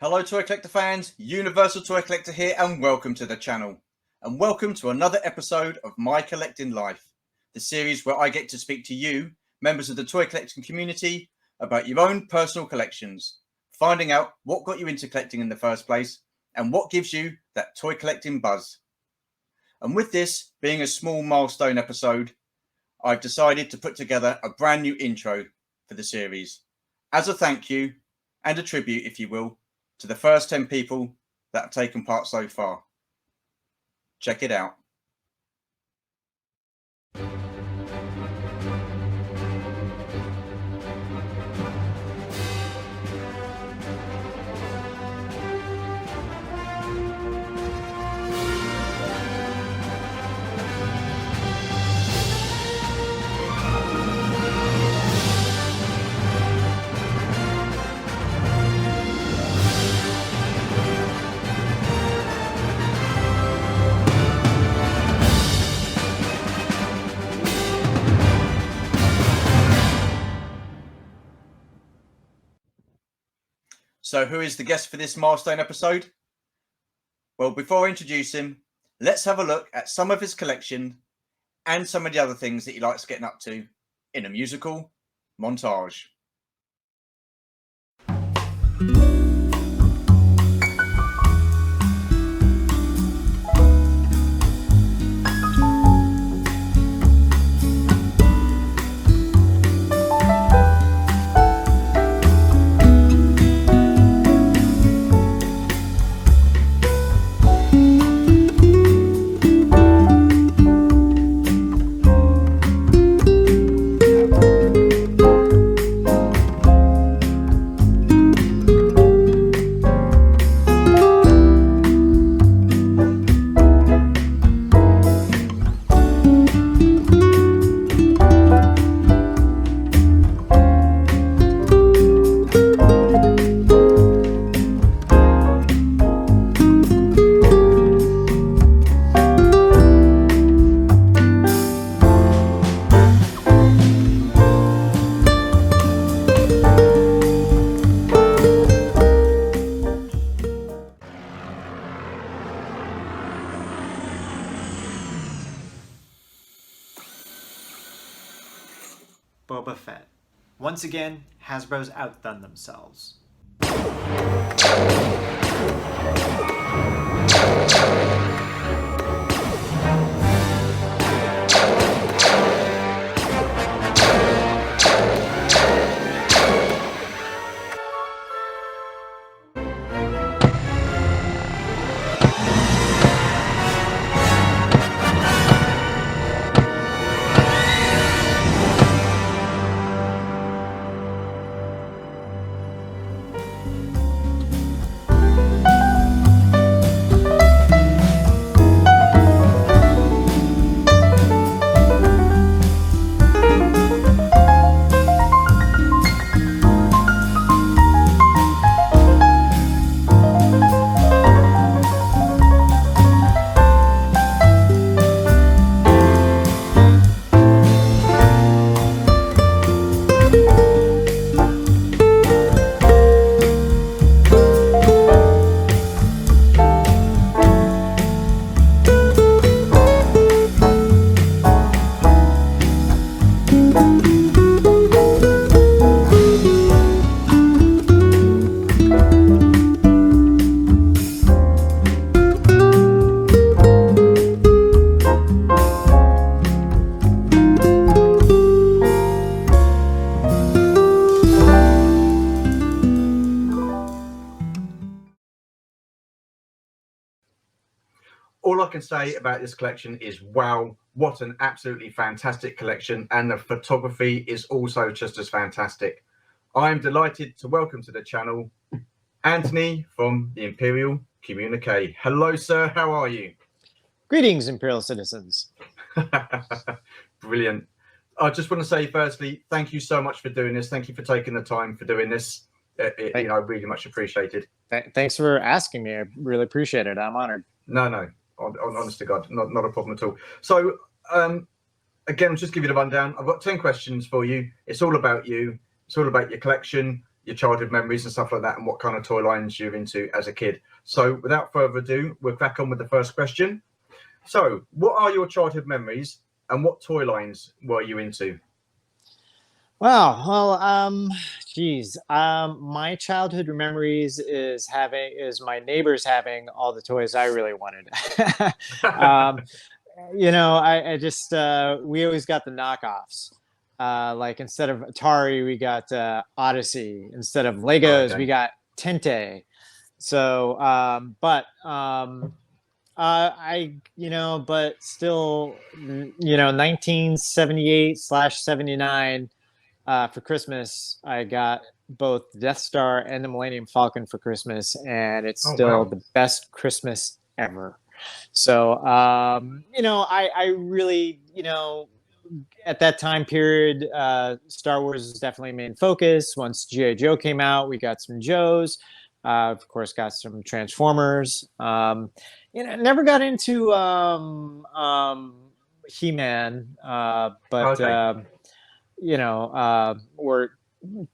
Hello Toy Collector fans, Universal Toy Collector here and welcome to the channel. And welcome to another episode of My Collecting Life, the series where I get to speak to you, members of the toy collecting community, about your own personal collections, finding out what got you into collecting in the first place and what gives you that toy collecting buzz. And with this being a small milestone episode, I've decided to put together a brand new intro for the series as a thank you and a tribute, if you will, to the first 10 people that have taken part so far. Check it out. So who is the guest for this milestone episode? Well, before I introduce him, let's have a look at some of his collection and some of the other things that he likes getting up to in a musical montage. Boba Fett. Once again, Hasbro's outdone themselves. All I can say about this collection is wow, what an absolutely fantastic collection, and the photography is also just as fantastic. I'm delighted to welcome to the channel Anthony from the Imperial Communique. Hello sir, how are you? Greetings, Imperial citizens. Brilliant. I just want to say firstly, thank you so much for doing this. Thank you for taking the time for doing this. Really much appreciated. Thanks for asking me. I really appreciate it. I'm honored. No. Honest to God, not a problem at all. So, again, just give you the rundown. I've got 10 questions for you. It's all about you. It's all about your collection, your childhood memories and stuff like that, and what kind of toy lines you're into as a kid. So without further ado, we'll crack on with the first question. So what are your childhood memories and what toy lines were you into? Wow. Well, geez. My childhood memories is my neighbors having all the toys I really wanted. um, I just we always got the knockoffs. Like instead of Atari, we got Odyssey. Instead of Oh, Legos, we okay. got Tente. So, but still, 1978/79 for Christmas, I got both the Death Star and the Millennium Falcon for Christmas, and it's Oh, still wow. the best Christmas ever. So, I really, at that time period, Star Wars was definitely a main focus. Once G.I. Joe came out, we got some Joes. Of course, got some Transformers. Never got into He-Man, but Okay. or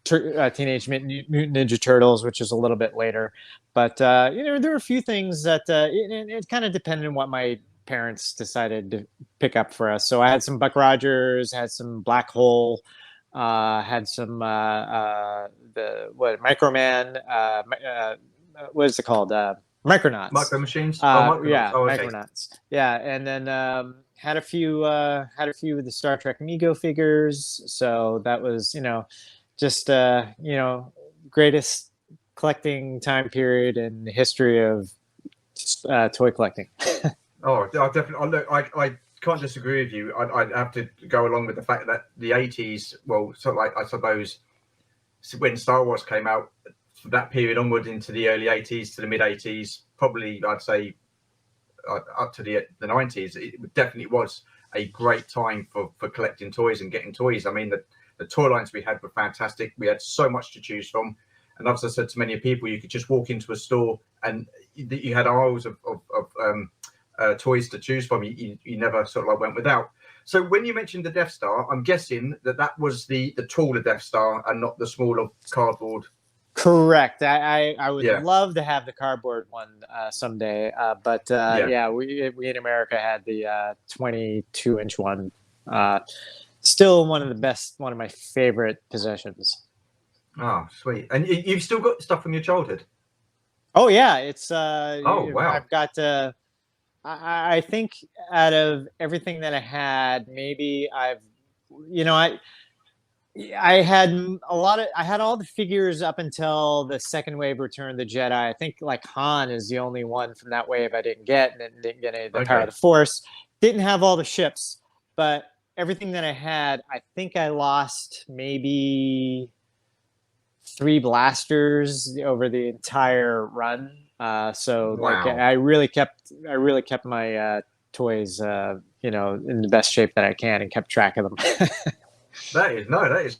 Teenage Mutant Ninja Turtles, which is a little bit later. But there were a few things that it kind of depended on what my parents decided to pick up for us. So I had some Buck Rogers, had some Black Hole, had some the what Microman, what is it called? Micronauts. Micro Machines? Oh, Micronauts. Yeah, Oh, okay. Micronauts. Yeah, and then had a few of the Star Trek Mego figures. So that was just greatest collecting time period in the history of toy collecting. Oh, I definitely. I can't disagree with you. I'd have to go along with the fact that the 80s, well, so like I suppose when Star Wars came out, from that period onward into the early 80s to the mid 80s, probably I'd say up to the 90s, it definitely was a great time for collecting toys and getting toys. I mean, the toy lines we had were fantastic. We had so much to choose from. And as I said to many people, you could just walk into a store and you had aisles of toys to choose from. You never sort of like went without. So when you mentioned the Death Star, I'm guessing that was the taller Death Star and not the smaller cardboard. Correct. I would Yeah. love to have the cardboard one someday, but Yeah. we in America had the 22-inch one. Still one of the best, one of my favorite possessions. Oh, sweet. And you've still got stuff from your childhood? Oh yeah, it's Oh, wow. I've got I think out of everything that I had, maybe I had I had all the figures up until the second wave Return of the Jedi. I think like Han is the only one from that wave I didn't get, and didn't get any of the Power of Okay. the Force. Didn't have all the ships, but everything that I had, I think I lost maybe 3 blasters over the entire run. So like Wow. I really kept my toys in the best shape that I can and kept track of them. That is.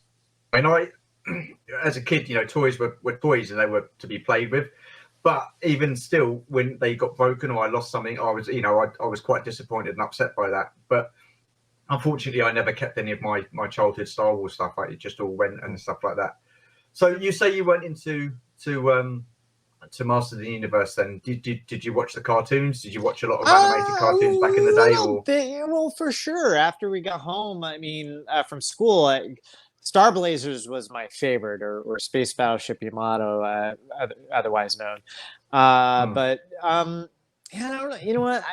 I mean, as a kid, toys were toys and they were to be played with. But even still, when they got broken or I lost something, I was, I was quite disappointed and upset by that. But unfortunately, I never kept any of my childhood Star Wars stuff. It just all went and stuff like that. So you say you went into to Master of the Universe. Then did you watch the cartoons? Did you watch a lot of animated cartoons back in the day? Or Well, for sure. After we got home, I mean, from school, Star Blazers was my favorite, or Space Battleship Yamato, otherwise known. But yeah, I don't know. You know what?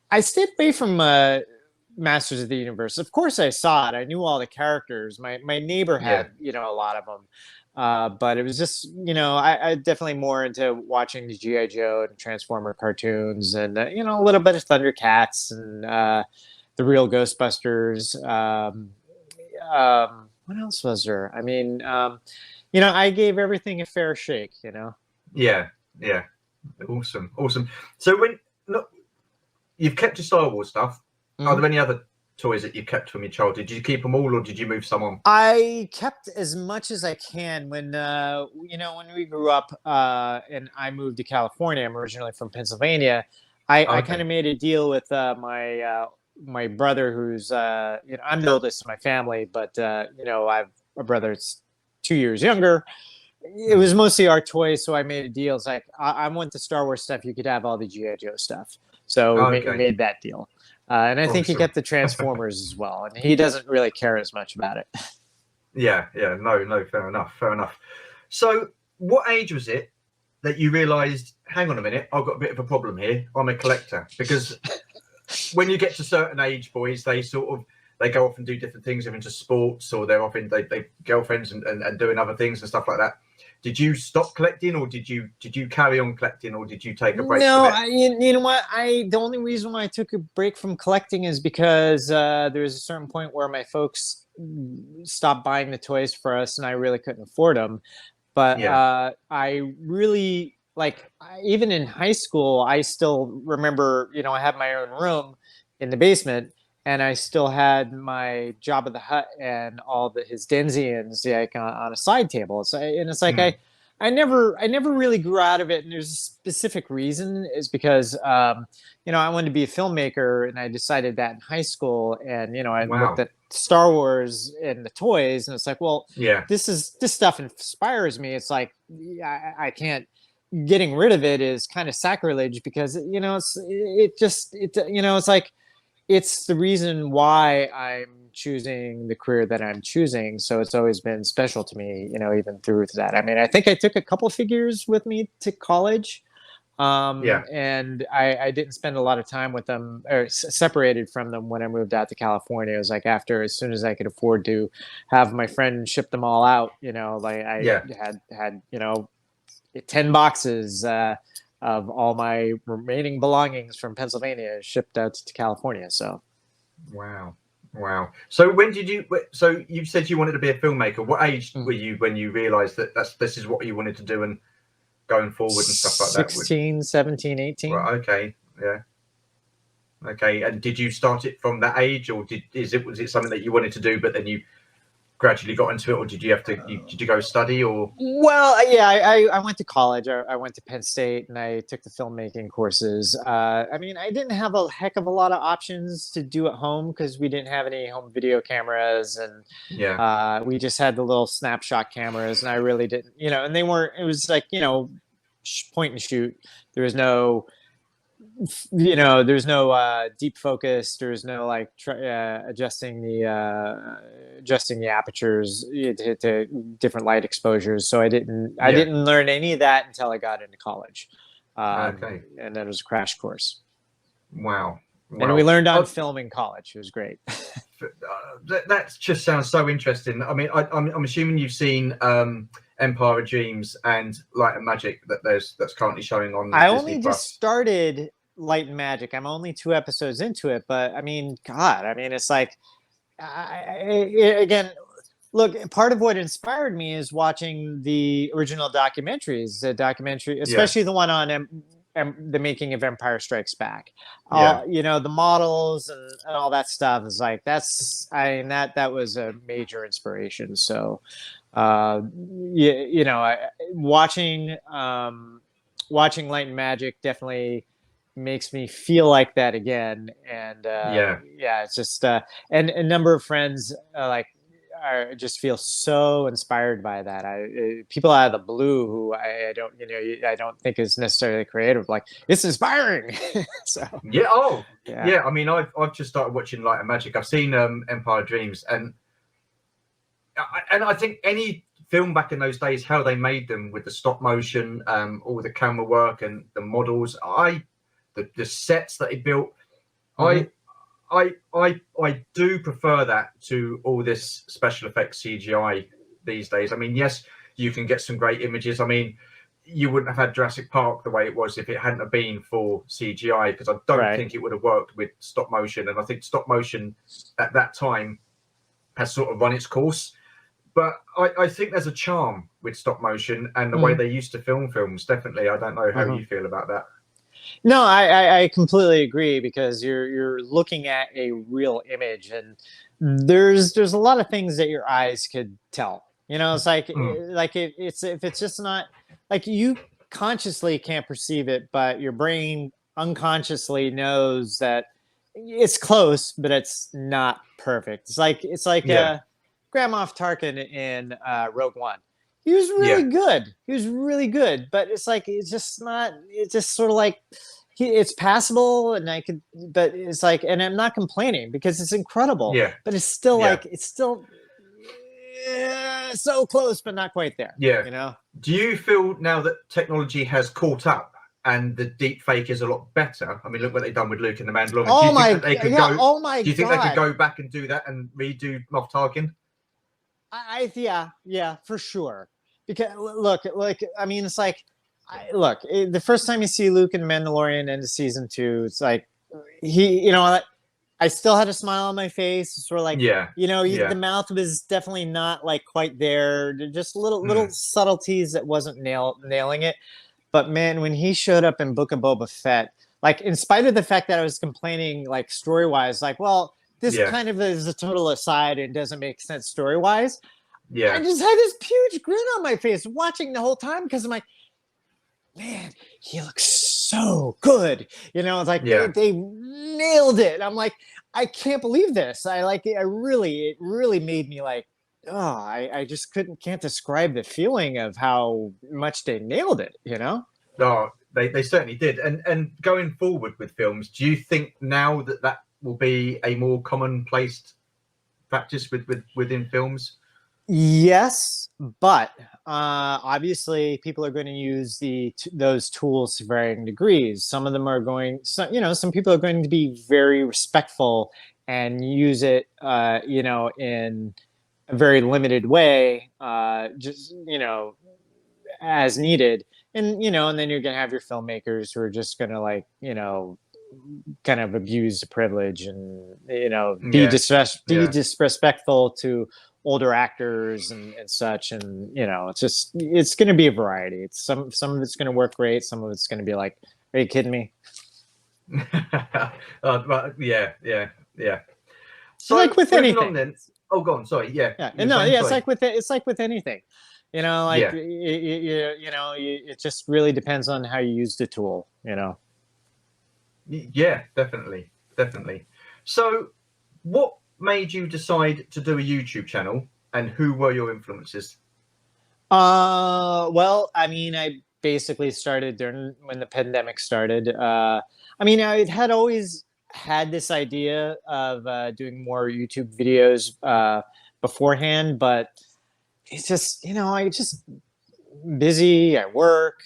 I stayed away from Masters of the Universe. Of course, I saw it. I knew all the characters. My neighbor yeah, had a lot of them. But it was just, I definitely more into watching the G.I. Joe and Transformer cartoons, and a little bit of Thundercats and the real Ghostbusters. What else was there? I mean, I gave everything a fair shake. yeah, yeah. Awesome. So when look, you've kept your Star Wars stuff, are there any other toys that you kept from your childhood? Did you keep them all, or did you move some on? I kept as much as I can when when we grew up and I moved to California. I'm originally from Pennsylvania. I kind of made a deal with my brother, who's I'm the oldest in my family, but I have a brother that's 2 years younger. It was mostly our toys, so I made a deal. It's like, I want the Star Wars stuff. You could have all the G.I. Joe stuff. So we Okay. made that deal. And I think he Awesome. kept the Transformers as well. And he doesn't really care as much about it. Yeah, no, fair enough. So, what age was it that you realised, hang on a minute, I've got a bit of a problem here. I'm a collector. Because when you get to certain age, boys, they go off and do different things. They're into sports, or they're off in they girlfriends and doing other things and stuff like that. Did you stop collecting, or did you carry on collecting, or did you take a break No, from it? you know what? The only reason why I took a break from collecting is because there was a certain point where my folks stopped buying the toys for us, and I really couldn't afford them. But I really even in high school, I still remember, I had my own room in the basement, and I still had my Jabba the Hutt and all his Denzians on a side table. So, and it's like I never really grew out of it, and there's a specific reason. Is because I wanted to be a filmmaker, and I decided that in high school, and I looked at Star Wars and the toys, and it's like, well, this stuff inspires me. It's like I can't. Getting rid of it is kind of sacrilege, because it's like it's the reason why I'm choosing the career that I'm choosing. So it's always been special to me, even through that. I mean, I think I took a couple figures with me to college. And I didn't spend a lot of time with them, or separated from them, when I moved out to California. It was like as soon as I could afford to have my friend ship them all out, I had 10 boxes of all my remaining belongings from Pennsylvania shipped out to California. So, wow. So when did you? So you said you wanted to be a filmmaker. What age were you when you realised that this is what you wanted to do, and going forward and stuff like that? 16, 17, 18. Right. Okay. Yeah. Okay. And did you start it from that age, or was it something that you wanted to do, but then you gradually got into it, or did you have to? Did you go study, or? Well, yeah, I went to college. I went to Penn State, and I took the filmmaking courses. I mean, I didn't have a heck of a lot of options to do at home, because we didn't have any home video cameras, and we just had the little snapshot cameras, and I really didn't, and they weren't. It was like point and shoot. There was no. There's no deep focus. There's no adjusting the apertures to different light exposures. So I didn't learn any of that until I got into college. And then it was a crash course. Wow. And we learned on film in college. It was great. That just sounds so interesting. I mean, I'm assuming you've seen Empire of Dreams and Light and Magic that's currently showing on I Disney only Plus. just started Light and Magic. I'm only 2 episodes into it, but I mean, it's like, again, look, part of what inspired me is watching the original documentaries, especially the one on the making of Empire Strikes Back. The models and all that stuff is like, that was a major inspiration. So, watching Light and Magic definitely makes me feel like that again. And it's just and a number of friends just feel so inspired by that. People out of the blue who I don't think is necessarily creative, like, it's inspiring. So I mean, I've just started watching Light and Magic. I've seen Empire of Dreams, and I think any film back in those days, how they made them with the stop motion, all the camera work and the models, the sets that he built, I do prefer that to all this special effects CGI these days. I mean, yes, you can get some great images. I mean, you wouldn't have had Jurassic Park the way it was if it hadn't have been for CGI, because I don't think it would have worked with stop motion. And I think stop motion at that time has sort of run its course. But I think there's a charm with stop motion and the way they used to film films. Definitely. I don't know how you feel about that. No, I completely agree, because you're looking at a real image, and there's a lot of things that your eyes could tell. It's like if it's just not, like, you consciously can't perceive it, but your brain unconsciously knows that it's close, but it's not perfect. It's like Grand Moff Tarkin in Rogue One. He was really good. He was really good, but it's like it's just not. It's just sort of like it's passable, and I could. But it's like, and I'm not complaining because it's incredible. Yeah. But it's still Yeah. like it's still so close, but not quite there. Yeah. You know. Do you feel now that technology has caught up and the deep fake is a lot better? I mean, look what they've done with Luke and the Mandalorian. Oh do you my! think that they could Yeah. go? Oh my! Do you think God. they could go back and do that and redo Moff Tarkin? Yeah, for sure. Because look, like I mean, it's like, the first time you see Luke and Mandalorian into season 2, it's like he, I still had a smile on my face. Sort of like, the mouth was definitely not like quite there. Just little subtleties that wasn't nailing it. But man, when he showed up in Book of Boba Fett, like in spite of the fact that I was complaining, like story wise, like, well, this kind of is a total aside and doesn't make sense story wise. Yeah. I just had this huge grin on my face watching the whole time because I'm like, man, he looks so good. It's like they nailed it. I'm like, I can't believe this. It really made me like, I just can't describe the feeling of how much they nailed it, Oh, they certainly did. And going forward with films, do you think now that will be a more commonplace practice within films? Yes, but obviously people are going to use those tools to varying degrees. Some of them are some people are going to be very respectful and use it, in a very limited way, just, as needed. And, and then you're going to have your filmmakers who are just going to kind of abuse the privilege and, be disrespectful to older actors and such. And, it's going to be a variety. It's some of it's going to work great. Some of it's going to be like, are you kidding me? Yeah. So like with anything. Then. Oh, go on. Sorry. Yeah. It's like with anything, it just really depends on how you use the tool, Yeah, definitely. So what made you decide to do a YouTube channel, and who were your influences? Well, I mean, I basically started when the pandemic started. I had always had this idea of doing more YouTube videos beforehand, but it's just, I just busy. I work,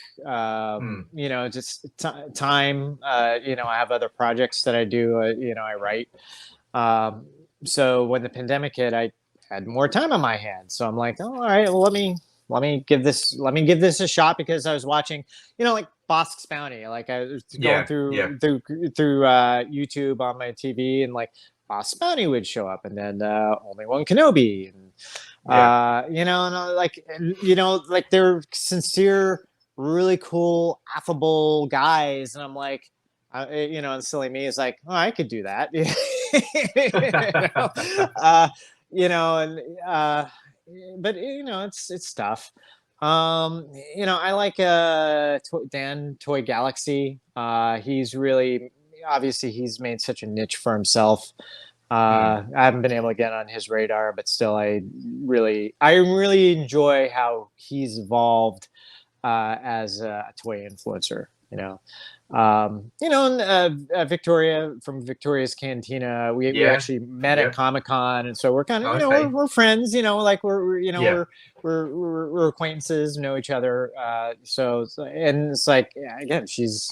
just time. I have other projects that I do. I write. So when the pandemic hit, I had more time on my hands. So I'm like, oh, all right, well, let me give this a shot, because I was watching, like Bosk's Bounty. Like I was going through YouTube on my TV, and like Bosk's Bounty would show up, and then Only One Kenobi, and like they're sincere, really cool, affable guys, and I'm like, and silly me is like, oh, I could do that. But it's tough. I like Dan Toy Galaxy. He's really, obviously he's made such a niche for himself. I haven't been able to get on his radar, but still, I really enjoy how he's evolved as a toy influencer. And Victoria from Victoria's Cantina, we actually met at Comic-Con, and so we're kind of we're friends. Like we're acquaintances, know each other. And it's like, again,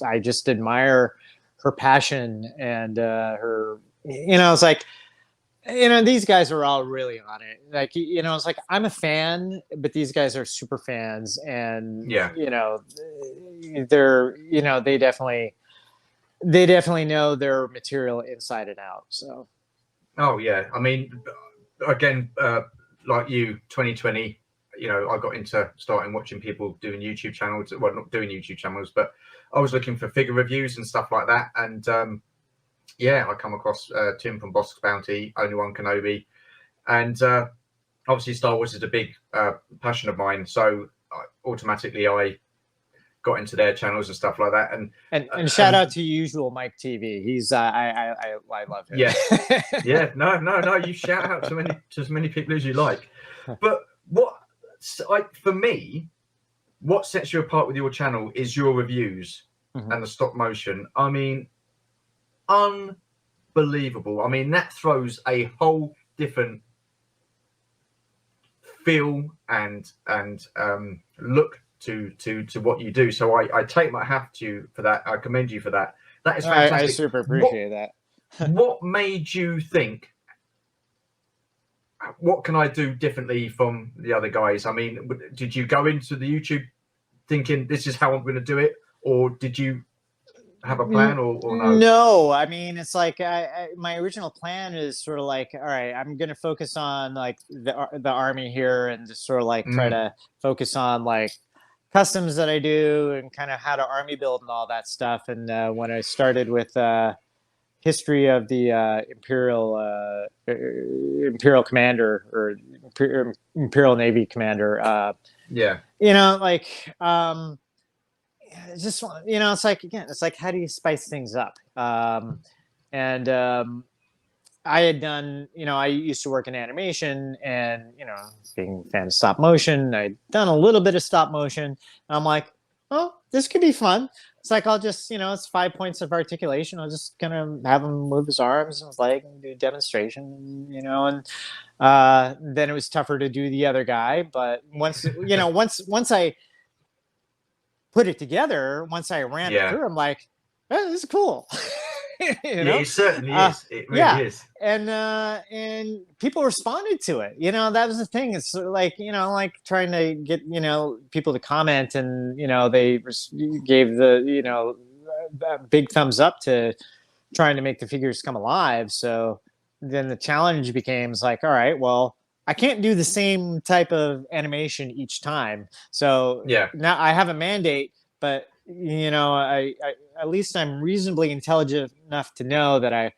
I just admire her passion and her. It's like, these guys are all really on it. Like, it's like, I'm a fan, but these guys are super fans, and they're, they definitely know their material inside and out. So. Oh yeah, I mean, again, like you, 2020. I got into starting watching people doing YouTube channels. Well, not doing YouTube channels, but I was looking for figure reviews and stuff like that, and I come across Tim from Bosk's Bounty, Only One Kenobi, and obviously Star Wars is a big passion of mine. So automatically I got into their channels and stuff like that. And shout out to usual Mike TV. He's I love him. Yeah, yeah. No. You shout out to as many people as you like. But for me, what sets you apart with your channel is your reviews and the stop motion. I mean, unbelievable. I mean, that throws a whole different feel and look to what you do. So I take my hat to you for that. I commend you for that. That is fantastic. I super appreciate that. What made you think, what can I do differently from the other guys? I mean, did you go into the YouTube thinking this is how I'm going to do it, or did you have a plan, or no? No, I mean, it's like my original plan is sort of like, all right, I'm going to focus on like the army here, and just sort of like try to focus on like customs that I do and kind of how to army build and all that stuff. And when I started with history of the Imperial Commander or Imperial Navy Commander, Yeah, you know, like it's just, you know, it's like, again, it's like, how do you spice things up? And I had done, you know, I used to work in animation, and, you know, being a fan of stop motion, I'd done a little bit of stop motion. And I'm like, oh, this could be fun. It's like, I'll just, you know, it's 5 points of articulation. I'll just kind of have him move his arms and his leg and do a demonstration, you know, and then it was tougher to do the other guy. But once, you know, once I put it together, once I ran it through, I'm like, oh, this is cool. You know? Yeah, it certainly is. It really is. And people responded to it. You know, that was the thing. It's like, you know, like trying to get, you know, people to comment, and, you know, they gave the, you know, big thumbs up to trying to make the figures come alive. So then the challenge became like, all right, well, I can't do the same type of animation each time. So now I have a mandate, but, you know, I at least I'm reasonably intelligent enough to know that I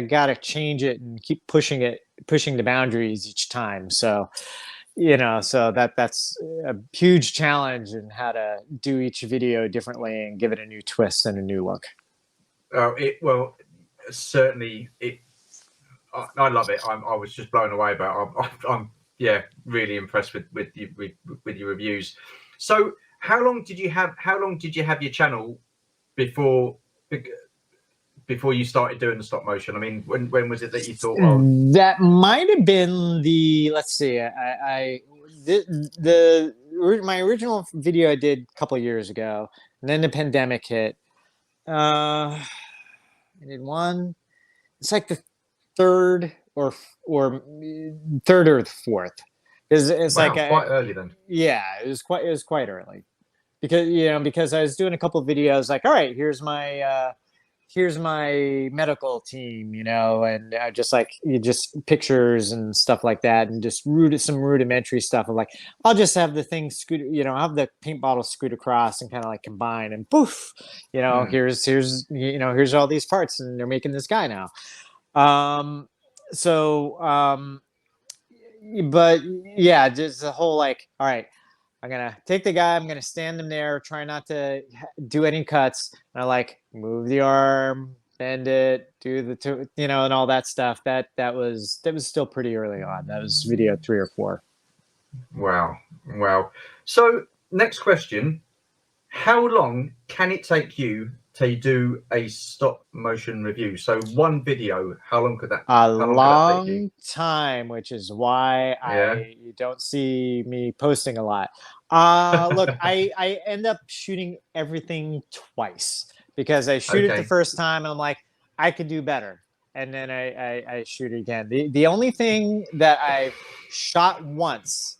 got to change it and keep pushing the boundaries each time. So, you know, so that's a huge challenge in how to do each video differently and give it a new twist and a new look. Well, certainly I love it. I was just blown away about it. I'm really impressed with your reviews. So how long did you have your channel before you started doing the stop motion? I mean, when was it that you thought, well, that might have been let's see, my original video I did a couple of years ago, and then the pandemic hit. I did one. It's like the third or the fourth. It's wow, like quite early then. Yeah, it was quite early, because I was doing a couple of videos like, all right, here's my medical team, you know, and just pictures and stuff like that, and just some rudimentary stuff of like, I'll just have the thing scoot, you know, have the paint bottle scoot across and kind of like combine, and poof, you know, here's all these parts, and they're making this guy now. But yeah, just the whole like, all right, I'm gonna take the guy, I'm gonna stand him there, try not to do any cuts, and I like move the arm, bend it, do the you know, and all that stuff. That was still pretty early on. That was video 3 or 4. Wow. So next question: how long can it take you to do a stop motion review? So one video, how long could that? A long time, which is why you don't see me posting a lot. Look, I end up shooting everything twice, because I shoot it the first time and I'm like, I could do better, and then I shoot it again. The only thing that I've shot once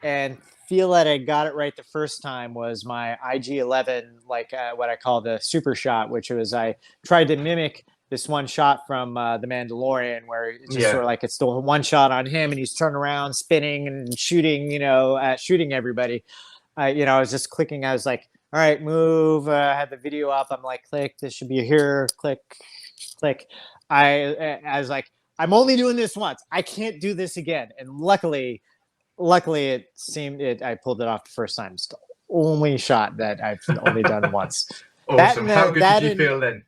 and feel that I got it right the first time was my IG-11, like what I call the super shot, which was, I tried to mimic this one shot from The Mandalorian, where it's just sort of like, it's the one shot on him and he's turning around, spinning and shooting, you know, shooting everybody. You know, I was just clicking. I was like, all right, move. I had the video up. I'm like, click. This should be here. Click, click. I was like, I'm only doing this once. I can't do this again. And luckily it seemed I pulled it off the first time. Still, only shot that I've only done once. Awesome. How good did you feel then?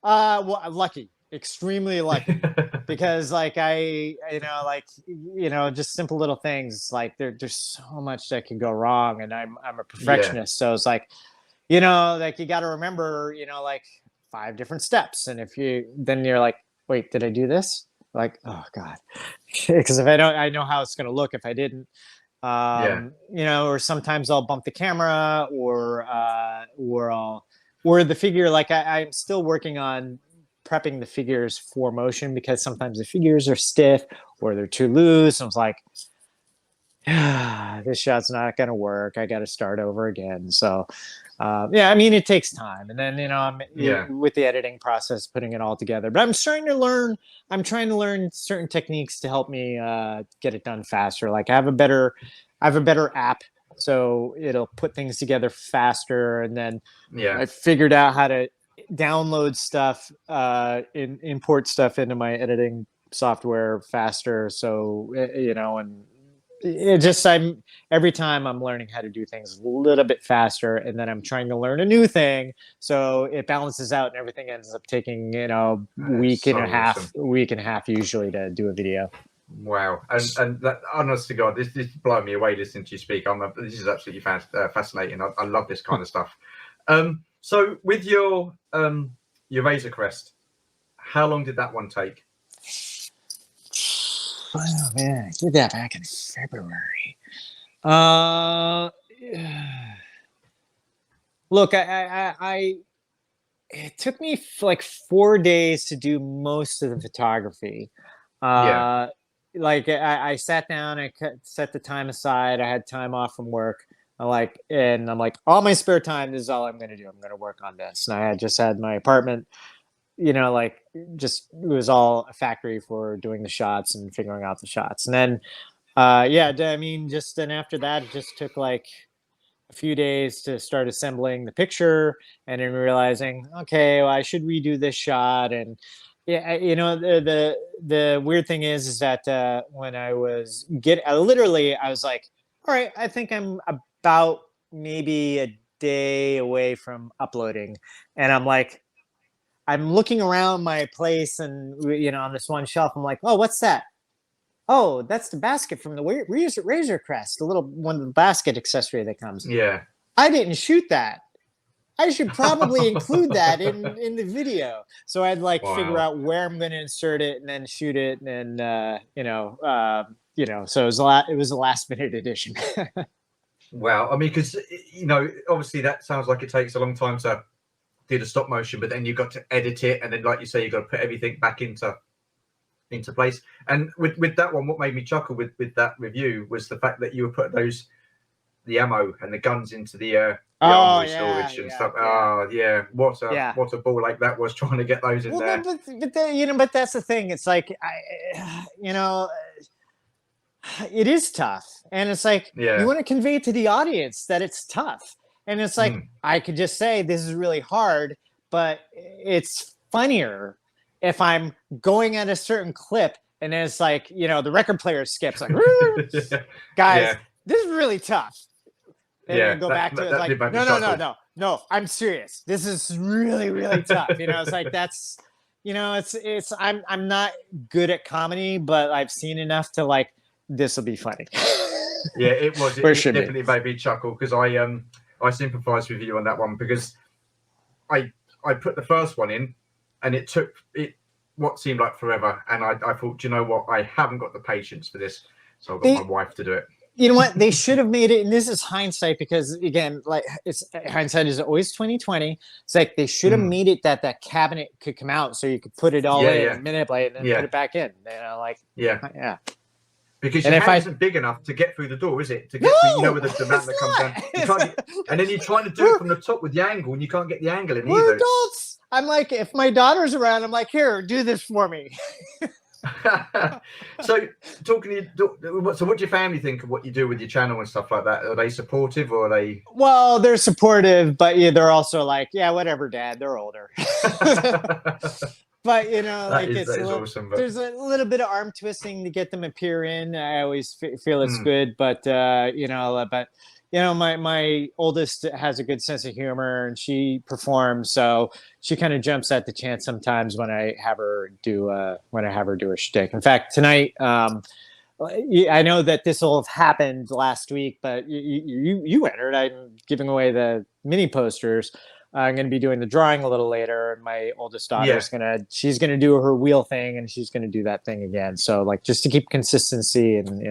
Well, lucky, extremely lucky, because like just simple little things like there's so much that can go wrong, and I'm a perfectionist, so it's like, like you got to remember, like 5 different steps, and if you're like, wait, did I do this? Like, oh God, because if I don't, I know how it's going to look if I didn't. Or sometimes I'll bump the camera, or the figure. Like I'm still working on prepping the figures for motion, because sometimes the figures are stiff or they're too loose. I was like, this shot's not going to work. I got to start over again. So, it takes time. And then, I'm with the editing process, putting it all together. But I'm trying to learn certain techniques to help me get it done faster. Like I have a better app, so it'll put things together faster. And then I figured out how to download stuff, import stuff into my editing software faster. So, and every time I'm learning how to do things a little bit faster, and then I'm trying to learn a new thing, so it balances out, and everything ends up taking week and a half usually to do a video. Wow. And that, honest to God, this is blowing me away listening to you speak. This is absolutely fascinating. I love this kind of stuff. So with your Razor Crest, how long did that one take? Oh man, I did that back in February. Look, it took me like 4 days to do most of the photography. Like I sat down, I set the time aside. I had time off from work. I'm like, all my spare time, this is all I'm going to do. I'm going to work on this. And I had just had my apartment, it was all a factory for doing the shots and figuring out the shots. And then, then after that, it just took like a few days to start assembling the picture, and then realizing, okay, well, I should redo this shot. And the weird thing is that when I was I was like, all right, I think I'm about maybe a day away from uploading. And I'm looking around my place, and on this one shelf, I'm like, oh, what's that? Oh, that's the basket from the Razor Crest, the little one, the basket accessory that comes. Yeah. I didn't shoot that. I should probably include that in the video. So I'd figure out where I'm going to insert it and then shoot it, and so it was a last minute addition. Wow. I mean, because obviously that sounds like it takes a long time to do the stop motion, but then you've got to edit it, and then, like you say, you've got to put everything back into place. And with that one, what made me chuckle with that review was the fact that you were putting the ammo and the guns into the armory storage and stuff. Oh yeah, what a ball like that was, trying to get those in there. But that's the thing. It's like it is tough, and it's like you want to convey to the audience that it's tough. And it's like, I could just say this is really hard, but it's funnier if I'm going at a certain clip and it's like, the record player skips like, guys, this is really tough. And then go back to it like, no, I'm serious. This is really, really tough. It's like, that's, I'm not good at comedy, but I've seen enough to like, this will be funny. Yeah, it was. It definitely made me chuckle, because I sympathize with you on that one, because I put the first one in, and it took what seemed like forever, and I thought, you know what, I haven't got the patience for this, so I got my wife to do it. You know what, they should have made it, and this is hindsight, because again, like, hindsight is always 2020. It's like they should have made it that cabinet could come out, so you could put it all in, manipulate it, and then put it back in. Because your hand isn't big enough to get through the door, is it? To get through, with the man that comes down. And then you're trying to do it from the top with the angle, and you can't get the angle in We're either. adults. I'm like, if my daughter's around, I'm like, here, do this for me. So, so what do your family think of what you do with your channel and stuff like that? Are they supportive, or are they? Well, they're supportive, but they're also like, yeah, whatever, Dad. They're older. But awesome, there's a little bit of arm twisting to get them appear in. I always feel it's good, but my oldest has a good sense of humor and she performs, so she kind of jumps at the chance sometimes when I have her do a shtick. In fact, tonight, I know that this will have happened last week, but you entered. I'm giving away the mini posters. I'm going to be doing the drawing a little later, and my oldest daughter is she's gonna do her wheel thing, and she's gonna do that thing again. So like just to keep consistency, and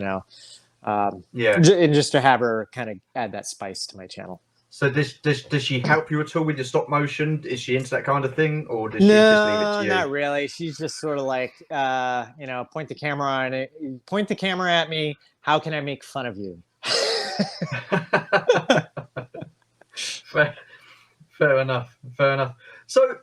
and just to have her kind of add that spice to my channel. So does she help you at all with your stop motion? Is she into that kind of thing, or does she just leave it to you? No, not really. She's just sort of like, point the camera on it, point the camera at me. How can I make fun of you? Fair enough. So,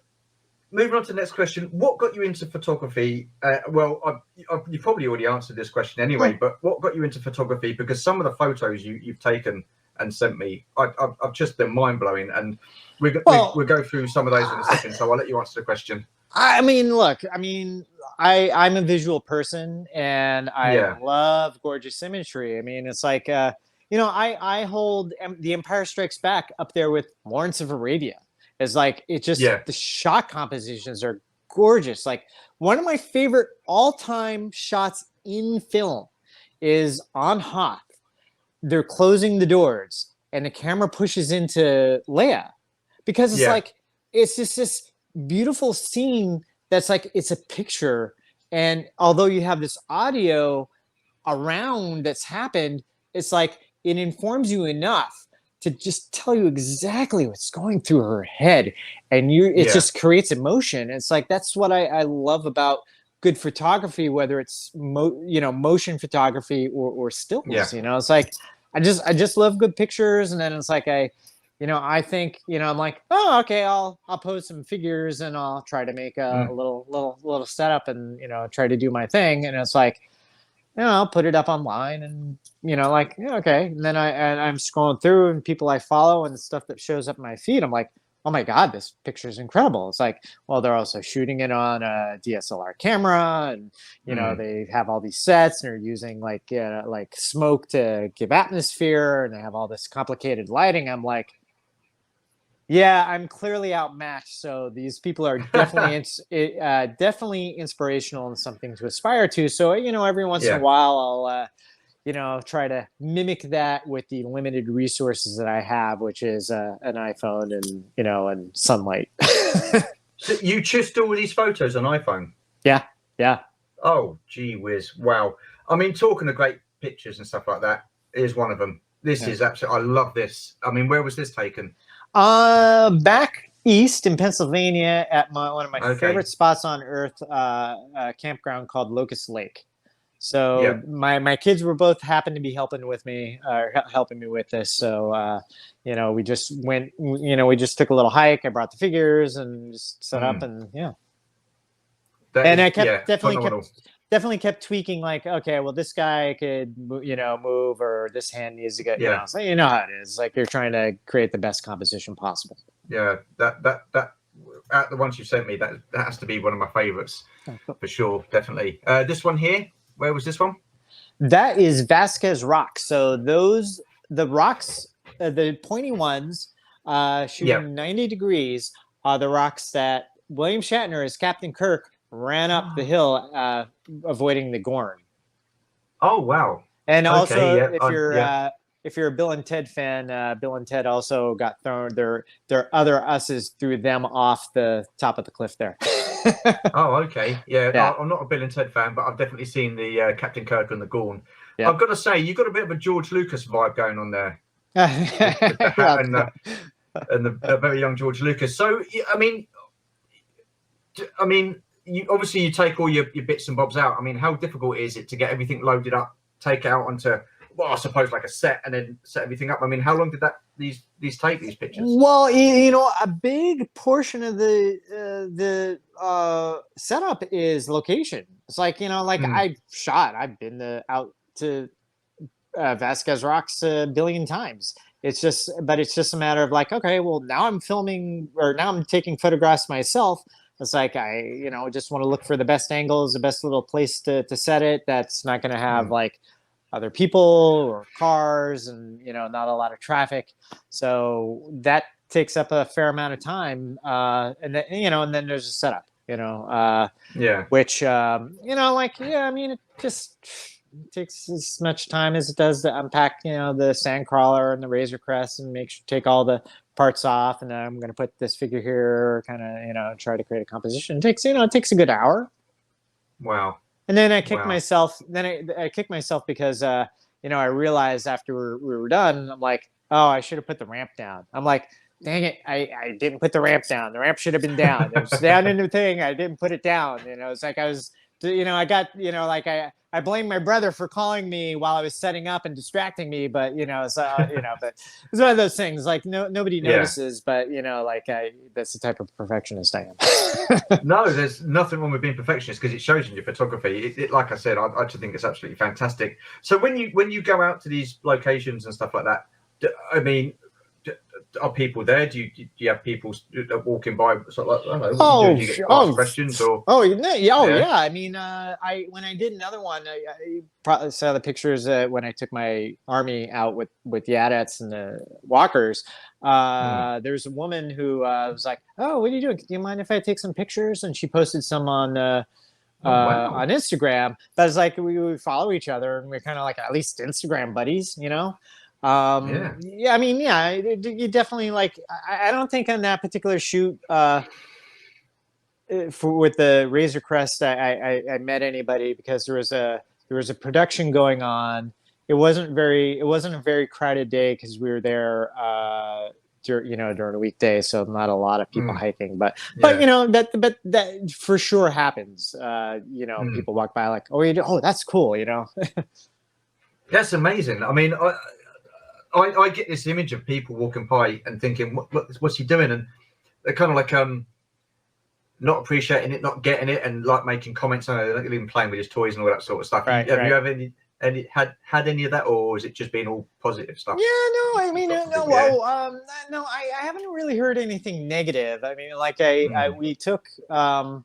moving on to the next question, what got you into photography? You probably already answered this question anyway, but what got you into photography? Because some of the photos you've taken and sent me, I've just been mind blowing, and we'll go through some of those in a second. So I'll let you answer the question. I'm a visual person, and I love gorgeous imagery. I mean, it's like, I hold The Empire Strikes Back up there with Lawrence of Arabia. It's like, the shot compositions are gorgeous. Like, one of my favorite all-time shots in film is on Hoth. They're closing the doors and the camera pushes into Leia, because it's it's just this beautiful scene that's like, it's a picture. And although you have this audio around that's happened, it's like, it informs you enough to just tell you exactly what's going through her head. And it just creates emotion. It's like, that's what I love about good photography, whether it's motion photography or stills. It's like, I just love good pictures. And then it's like, I think, I'm like, oh, okay, I'll pose some figures and I'll try to make a little setup and try to do my thing. And it's like, I'll put it up online, and okay. And then I'm scrolling through, and people I follow and the stuff that shows up in my feed, I'm like, oh my God, this picture is incredible. It's like, well, they're also shooting it on a DSLR camera, and they have all these sets, and they're using like smoke to give atmosphere, and they have all this complicated lighting. I'm like, yeah, I'm clearly outmatched. So these people are definitely definitely inspirational and something to aspire to. So every once in a while, I'll try to mimic that with the limited resources that I have, which is an iPhone and sunlight. So you just do all these photos on iPhone? Yeah. Oh, gee whiz! Wow. I mean, talking of great pictures and stuff like that, here's one of them. This is absolutely. I love this. I mean, where was this taken? Back east in Pennsylvania at one of my favorite spots on earth, a campground called Locust Lake. So my kids were both happened to be helping me with this. So, we just went, we just took a little hike. I brought the figures and just set up, and I definitely kept tweaking, like, okay, well, this guy could, move, or this hand needs to go, so how it is. Like, you're trying to create the best composition possible. Yeah, that out the ones you sent me, that has to be one of my favorites for sure, definitely. This one here, where was this one? That is Vasquez Rocks. So the rocks, the pointy ones, shooting 90 degrees, are the rocks that William Shatner as Captain Kirk ran up the hill, avoiding the Gorn. Oh wow! And also, if you're a Bill and Ted fan, Bill and Ted also got thrown. Their other us's threw them off the top of the cliff there. Oh, okay, yeah. I'm not a Bill and Ted fan, but I've definitely seen the Captain Kirk and the Gorn. Yeah. I've got to say, you've got a bit of a George Lucas vibe going on there, with the hat and the very young George Lucas. So, I mean. You take all your bits and bobs out. I mean, how difficult is it to get everything loaded up, take out onto, I suppose like a set, and then set everything up? I mean, how long did these take, these pictures? Well, a big portion of the setup is location. It's like, I've been out to Vasquez Rocks a billion times. It's just a matter of like, okay, well, now I'm filming, or now I'm taking photographs myself. It's like, I just want to look for the best angles, the best little place to set it. That's not going to have like other people or cars, and not a lot of traffic. So that takes up a fair amount of time, and then and then there's a setup. Yeah. Which I mean, it just takes as much time as it does to unpack the sand crawler and the Razor Crest and take all the parts off, and then I'm going to put this figure here, kind of try to create a composition. It takes a good hour. Wow. And then I kick Wow. myself. Then I kick myself because I realized after we were done, I'm like, oh, I should have put the ramp down. I'm like, dang it, I didn't put the ramp down. The ramp should have been down. It was down in the thing. I didn't put it down. It's like I was, I got, like I blame my brother for calling me while I was setting up and distracting me. But but it's one of those things. Like nobody notices, but that's the type of perfectionist I am. No, there's nothing wrong with being perfectionist because it shows in your photography. Like I said, I actually think it's absolutely fantastic. So when you go out to these locations and stuff like that, I mean, are people there? Do you have people walking by? Sort of like, I don't know. Do you get asked questions or? Yeah. I mean, when I did another one, I probably saw the pictures when I took my army out with the AT-ATs and the walkers. There's a woman who was like, "Oh, what are you doing? Do you mind if I take some pictures?" And she posted some on on Instagram. But it's like we follow each other, and we're kind of like at least Instagram buddies, I mean, you definitely like. I don't think on that particular shoot with the Razor Crest, I met anybody because there was a production going on. It wasn't a very crowded day because we were there during a weekday, so not a lot of people hiking. But that for sure happens. People walk by like, oh, that's cool. That's amazing. I mean, I get this image of people walking by and thinking, what's he doing? And they're kind of like not appreciating it, not getting it, and like making comments on it. They're not even playing with his toys and all that sort of stuff. Right, have you ever had any of that, or is it just been all positive stuff? Yeah, no, I mean, no, I haven't really heard anything negative. I mean, like we took I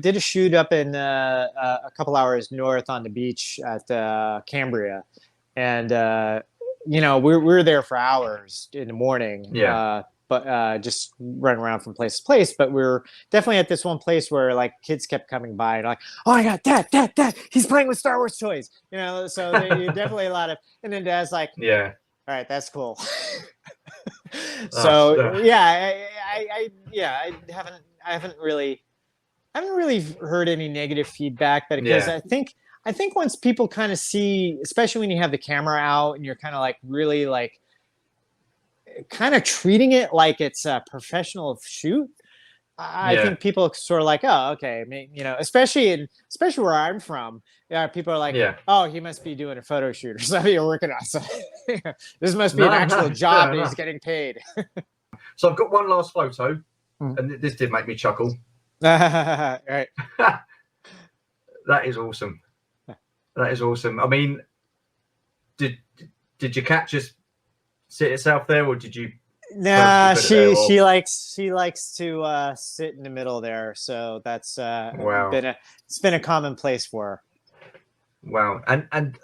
did a shoot up in a couple hours north on the beach at Cambria. And, we were there for hours in the morning, but just running around from place to place. But we were definitely at this one place where like kids kept coming by and like, oh my God, dad, he's playing with Star Wars toys, so definitely a lot of, and then dad's like, all right, that's cool. So I haven't really heard any negative feedback, but because I think once people kind of see, especially when you have the camera out and you're kind of like really like kind of treating it like it's a professional shoot, I think people sort of like, oh, okay, I mean, especially where I'm from, people are like, oh, he must be doing a photo shoot or something you're working on. So this must be an actual job that he's getting paid. So I've got one last photo, and this did make me chuckle. Right. That is awesome. That is awesome. I mean, did your cat just sit itself there, or did you? Nah, she likes to sit in the middle there. So that's it's been a commonplace for her. Wow, and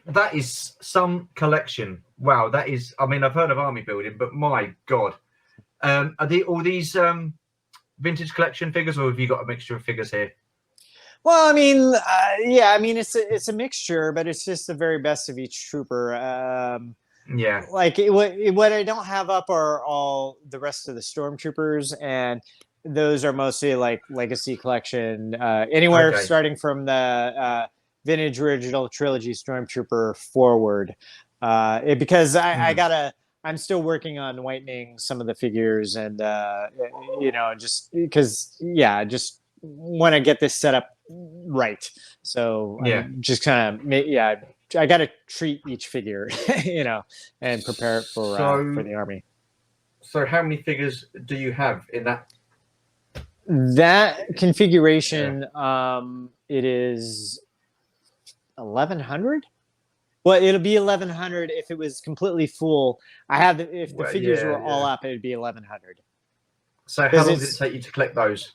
that is some collection. Wow, that is. I mean, I've heard of army building, but my God, are all these vintage collection figures, or have you got a mixture of figures here? Well, I mean, I mean, it's a mixture, but it's just the very best of each trooper. Like what I don't have up are all the rest of the stormtroopers, and those are mostly like legacy collection, anywhere starting from the vintage original trilogy stormtrooper forward. Because I'm still working on whitening some of the figures, and just because just want to get this set up right. So I'm just kind of I got to treat each figure, and prepare it for the army. So how many figures do you have in that configuration? It is 1,100. Well, it'll be 1,100 if it was completely full. If the figures were all up, it'd be 1,100. So how long did it take you to collect those?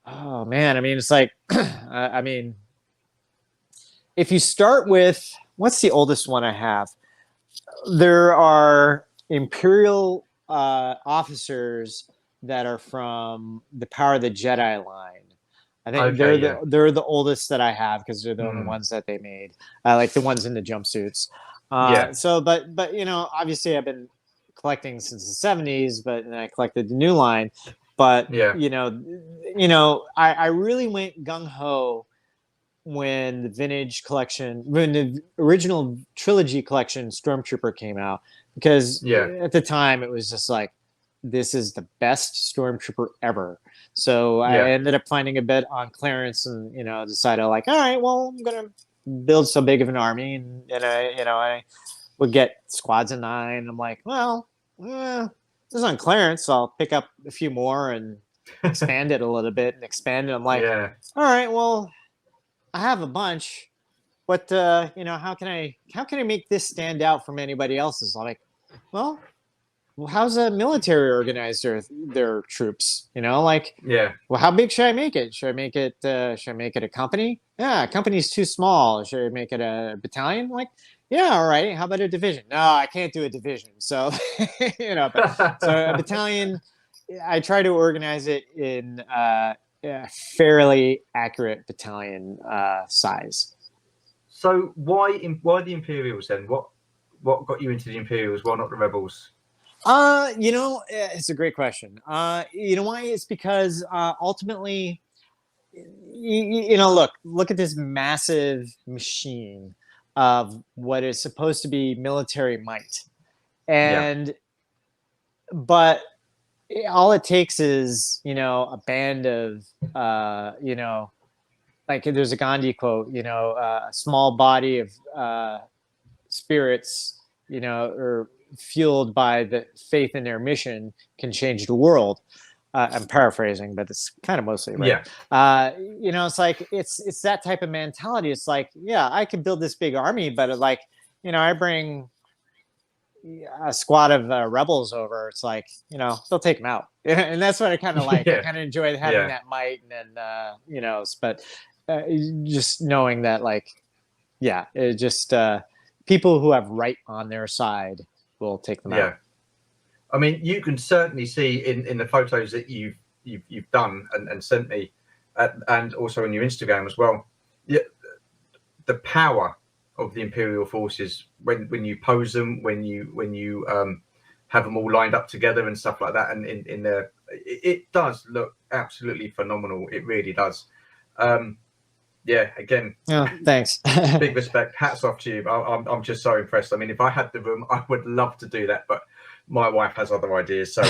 Oh man, I mean, it's like, I mean, if you start with, what's the oldest one I have? There are Imperial officers that are from the Power of the Jedi line. I think Okay, yeah. they're the oldest that I have because they're the only Mm. ones that they made. I like the ones in the jumpsuits. Yeah. So, but obviously I've been collecting since the '70s, but and I collected the new line. But Yeah. I really went gung ho when the vintage collection, when the original trilogy collection Stormtrooper came out, because Yeah. at the time it was just like, this is the best Stormtrooper ever. So I Yeah. ended up finding a bit on clearance, and decided like, all right, well, I'm gonna build so big of an army, and I would get squads of 9. I'm like, well, this is on clearance, so I'll pick up a few more and expand it a little bit and expand it. I'm like, Yeah. all right, well, I have a bunch, but how can I make this stand out from anybody else's? I'm like, well, how's a military organize their troops? Like, Yeah. well, how big should I make it? Should I make it a company? Yeah, a company's too small. Should I make it a battalion? Like, yeah, all right. How about a division? No, I can't do a division. So, so a battalion, I try to organize it in a fairly accurate battalion size. So why the Imperials then? What got you into the Imperials? Why not the Rebels? It's a great question. You know why? It's because ultimately, look at this massive machine of what is supposed to be military might, and but all it takes is a band of like there's a Gandhi quote, a small body of spirits, or fueled by the faith in their mission can change the world. I'm paraphrasing, but it's kind of mostly right. It's like it's that type of mentality. It's like, yeah, I can build this big army, but like, I bring a squad of rebels over. It's like, they'll take them out, and that's what I kind of like. I kind of enjoy having that might, and but just knowing that, like, yeah, it just people who have right on their side will take them out. I mean, you can certainly see in the photos that you've done and sent me, and also on your Instagram as well, the power of the Imperial forces when you pose them, when you have them all lined up together and stuff like that, and in there, it does look absolutely phenomenal. It really does. Again, thanks. Big respect. Hats off to you. I'm just so impressed. I mean, if I had the room, I would love to do that, but my wife has other ideas, so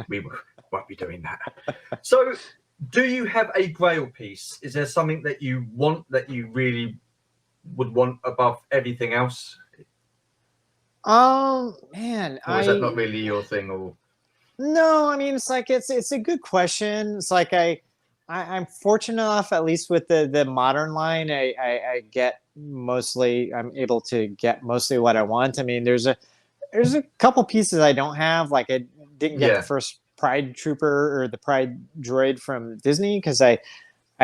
we won't be doing that. So, do you have a Grail piece? Is there something that you want, that you really would want above everything else? Man, or is that not really your thing? Or no, I mean, it's like it's a good question. It's like I'm fortunate enough, at least with the modern line, I get mostly, I'm able to get mostly what I want. I mean, there's a couple pieces I don't have. Like, I didn't get the first Pride Trooper or the Pride Droid from Disney because I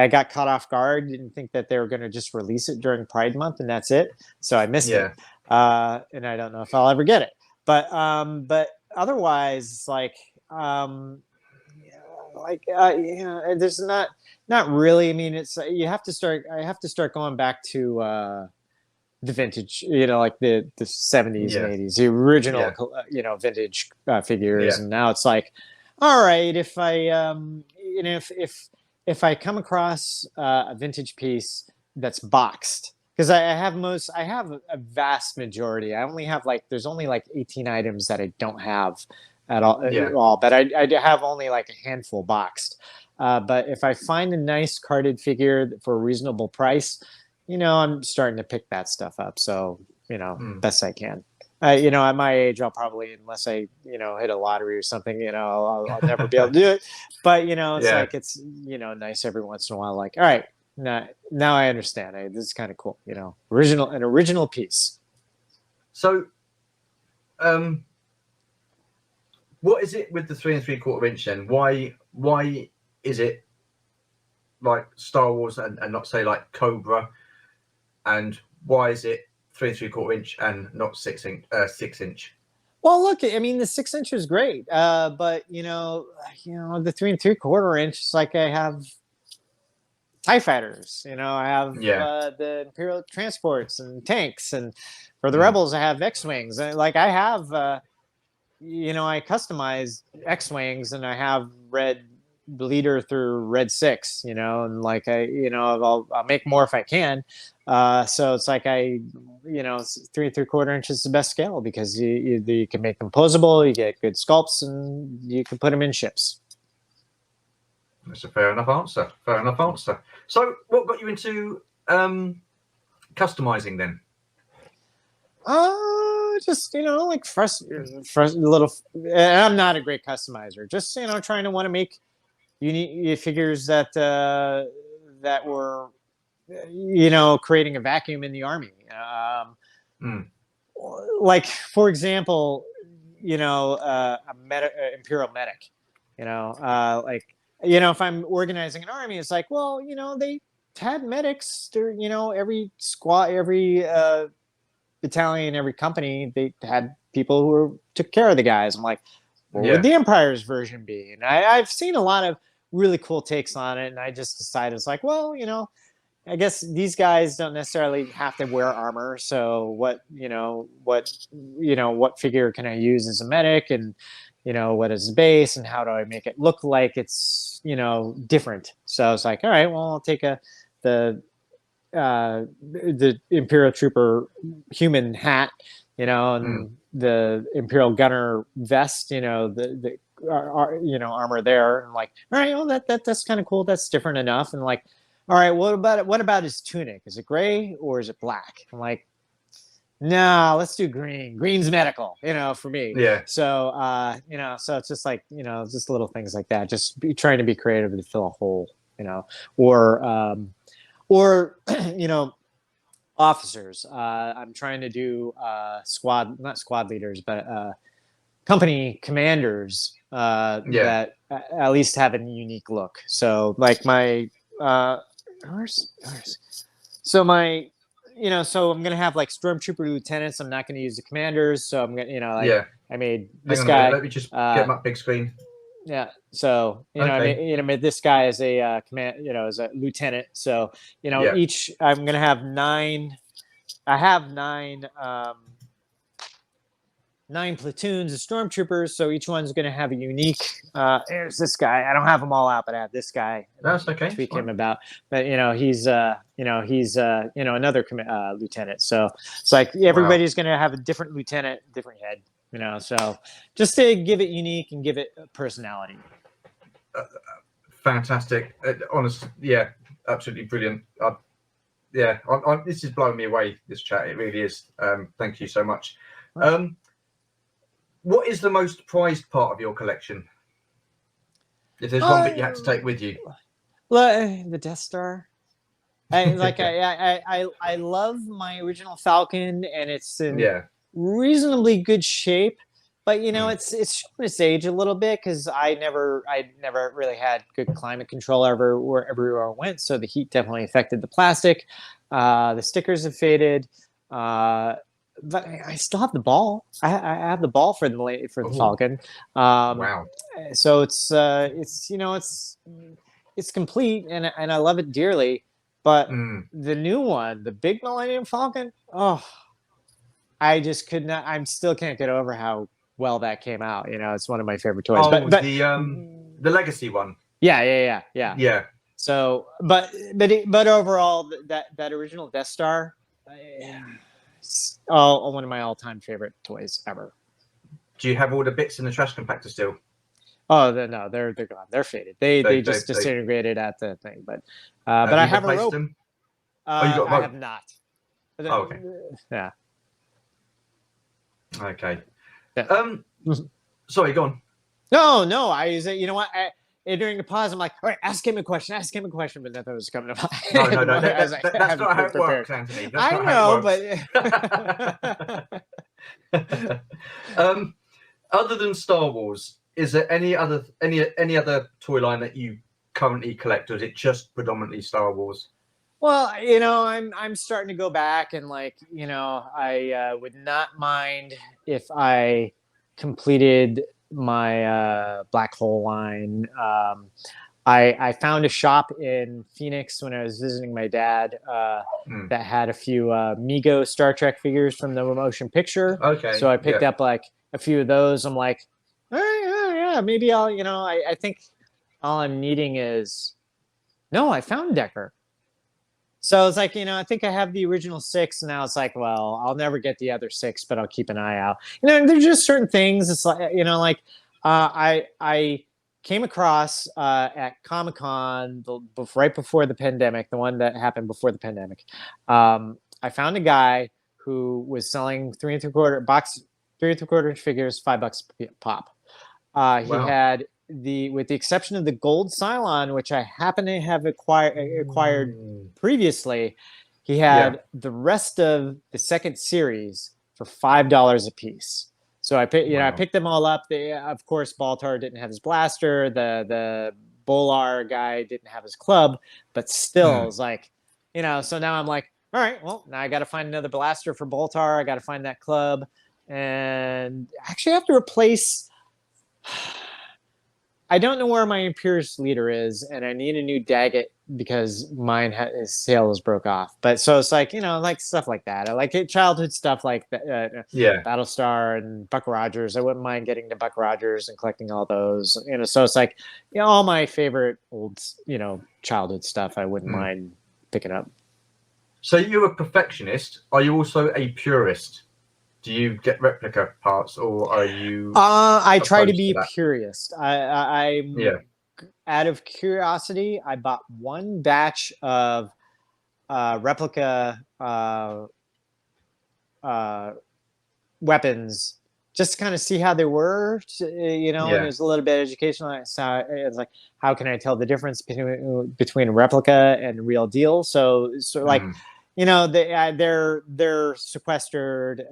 got caught off guard. Didn't think that they were going to just release it during Pride Month, and that's it. So I missed it. And I don't know if I'll ever get it. But otherwise, it's like there's not really. I mean, it's I have to start going back to the vintage, like the 70s and 80s, the original, vintage figures. And now it's like, all right, if I if I come across a vintage piece that's boxed, because I have a vast majority. I only have there's only 18 items that I don't have at all, but I have only like a handful boxed. But if I find a nice carded figure for a reasonable price, I'm starting to pick that stuff up. So, best I can. At my age, I'll probably, unless I, hit a lottery or something, I'll never be able to do it. But, it's like, it's, nice every once in a while. Like, all right, now I understand. This is kind of cool, an original piece. So, what is it with the 3 3/4 inch then? Why is it like Star Wars and not say like Cobra and why is it 3 3/4 inch and not 6 inch? 6 inch. Well, look, I mean, the 6 inch is great, but the 3 3/4 inch. It's like I have TIE fighters. I have the Imperial transports and tanks, and for the Rebels, I have X-wings. Like I have, I customize X-wings, and I have red bleeder through red 6. And like I'll make more if I can. So it's like 3 3/4 inch is the best scale because you can make them posable, you get good sculpts, and you can put them in ships. That's a fair enough answer. So, what got you into customizing then? Just like fresh little. And I'm not a great customizer. Just trying to want to make unique figures that were creating a vacuum in the army. Like for example, Imperial medic. If I'm organizing an army, it's like, well, they had medics. Every squad, every battalion, every company, they had people who took care of the guys. I'm like, what would the Empire's version be? And I've seen a lot of really cool takes on it, and I just decided it's like, well, I guess these guys don't necessarily have to wear armor. So what figure can I use as a medic, and what is the base, and how do I make it look like it's different? So it's like, all right, well, I'll take the Imperial Trooper human hat, and the Imperial Gunner vest, the armor there. And like, all right, well, that's kind of cool. That's different enough. And like, all right, what about his tunic? Is it gray or is it black? I'm like, no, let's do green. Green's medical, for me. Yeah. So, so it's just like, just little things like that. Just trying to be creative to fill a hole, or officers. I'm trying to do not squad leaders, but company commanders that at least have a unique look. So like my so I'm gonna have like stormtrooper lieutenants. I'm not gonna use the commanders. So I'm gonna I made this guy. Let me just get my big screen. Yeah. So I made this guy as a command, as a lieutenant. So each I'm gonna have 9. I have 9 platoons of stormtroopers. So each one's gonna have a unique. There's this guy. I don't have them all out, but I have this guy. That's okay. Tweak him about, but he's another lieutenant. So it's like everybody's gonna have a different lieutenant, different head. So just to give it unique and give it personality. Fantastic. Honest, absolutely brilliant. This is blowing me away, this chat. It really is. Thank you so much. What is the most prized part of your collection? If there's one that you had to take with you. The Death Star. I love my original Falcon, and it's in reasonably good shape, but it's shown its age a little bit because I never really had good climate control everywhere I went, so the heat definitely affected the plastic. The stickers have faded, but I still have the ball. I have the ball for the Falcon. Wow! So it's complete, and I love it dearly. But the new one, the big Millennium Falcon, I just could not. I still can't get over how well that came out. It's one of my favorite toys. But the Legacy one. Yeah. So, but overall, that original Death Star, one of my all-time favorite toys ever. Do you have all the bits in the trash compactor still? Oh, no, they're gone. They're faded. They just disintegrated at the thing. But I have a rope. Them? I have not. Oh, okay. Yeah. Okay. Yeah. Sorry, go on. No. I use it. You know what? During the pause, I'm like, all right, ask him a question, but nothing was coming to mind. No. That's not how it works, Anthony. That's not how it works. But other than Star Wars, is there any other toy line that you currently collect, or is it just predominantly Star Wars? Well, I'm starting to go back and like, I would not mind if I completed my black hole line. I found a shop in Phoenix when I was visiting my dad that had a few Mego Star Trek figures from the motion picture. Okay. So I picked Yeah. up like a few of those. I'm like, yeah, maybe I'll, I think all I'm needing is, no, I found Decker. So it's like, I think I have the original 6. And now it's like, well, I'll never get the other 6, but I'll keep an eye out. There's just certain things. It's like, like I came across at Comic-Con right before the pandemic, the one that happened before the pandemic. I found a guy who was selling 3 3/4 inch figures, $5 pop. He Wow. had with the exception of the gold Cylon, which I happen to have acquired previously, he had the rest of the second series for $5 a piece. So I picked them all up. Of course, Baltar didn't have his blaster. The Bolar guy didn't have his club, but still, it's like, So now I'm like, all right, well, now I got to find another blaster for Baltar. I got to find that club, and actually, I have to replace. I don't know where my Imperious leader is, and I need a new Daggett because his sails broke off. But so it's like, like stuff like that. I like childhood stuff like Battlestar and Buck Rogers. I wouldn't mind getting to Buck Rogers and collecting all those. So it's like, all my favorite old, childhood stuff. I wouldn't mind picking up. So you're a perfectionist. Are you also a purist? Do you get replica parts, or are you? I try to opposed be to that? purist. I'm out of curiosity. I bought one batch of replica weapons just to kind of see how they were, and there's a little bit educational. So it's like, how can I tell the difference between replica and real deal? So like. They're sequestered,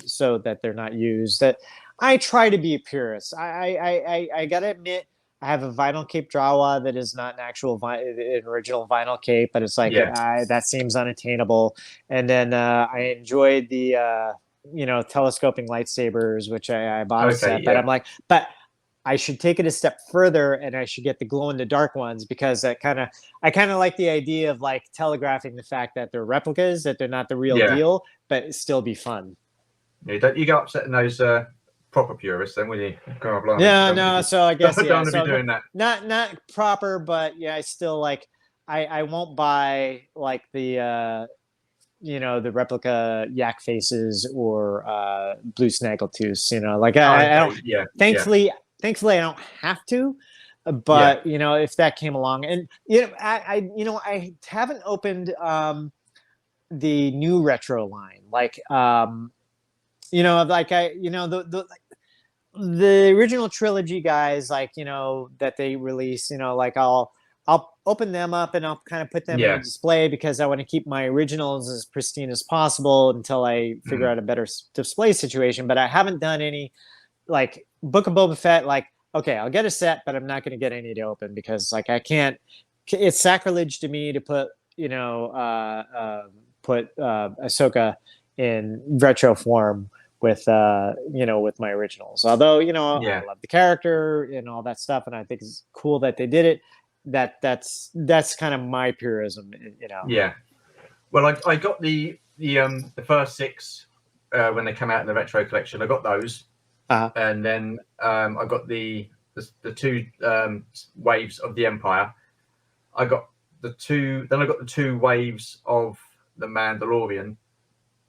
so that they're not used. That I try to be a purist. I gotta admit, I have a vinyl cape Jawa that is not an actual original vinyl cape, but it's like that seems unattainable. And then I enjoyed the telescoping lightsabers, which I bought a set. But I'm like, but I should take it a step further, and I should get the glow in the dark ones, because I kind of like the idea of like telegraphing the fact that they're replicas, that they're not the real deal, but it still be fun. Yeah, don't you go upsetting those proper purists then, will you? So I guess don't be doing that. Not proper, but I still like I won't buy like the the replica yak faces or blue snaggletooths. Thankfully I don't have to, but if that came along, and I haven't opened the new retro line, the original trilogy guys, that they release, I'll open them up and I'll kind of put them in a display, because I want to keep my originals as pristine as possible until I figure out a better display situation. But I haven't done any like Book of Boba Fett. Like, okay, I'll get a set, but I'm not going to get any to open, because I can't. It's sacrilege to me to put Ahsoka in retro form with with my originals. Although I love the character and all that stuff, and I think it's cool that they did it. That's kind of my purism. Yeah. Well, I got the first 6 when they come out in the retro collection. I got those, and then I got the 2 waves of the Empire. I got the 2. Then I got the 2 waves of the Mandalorian.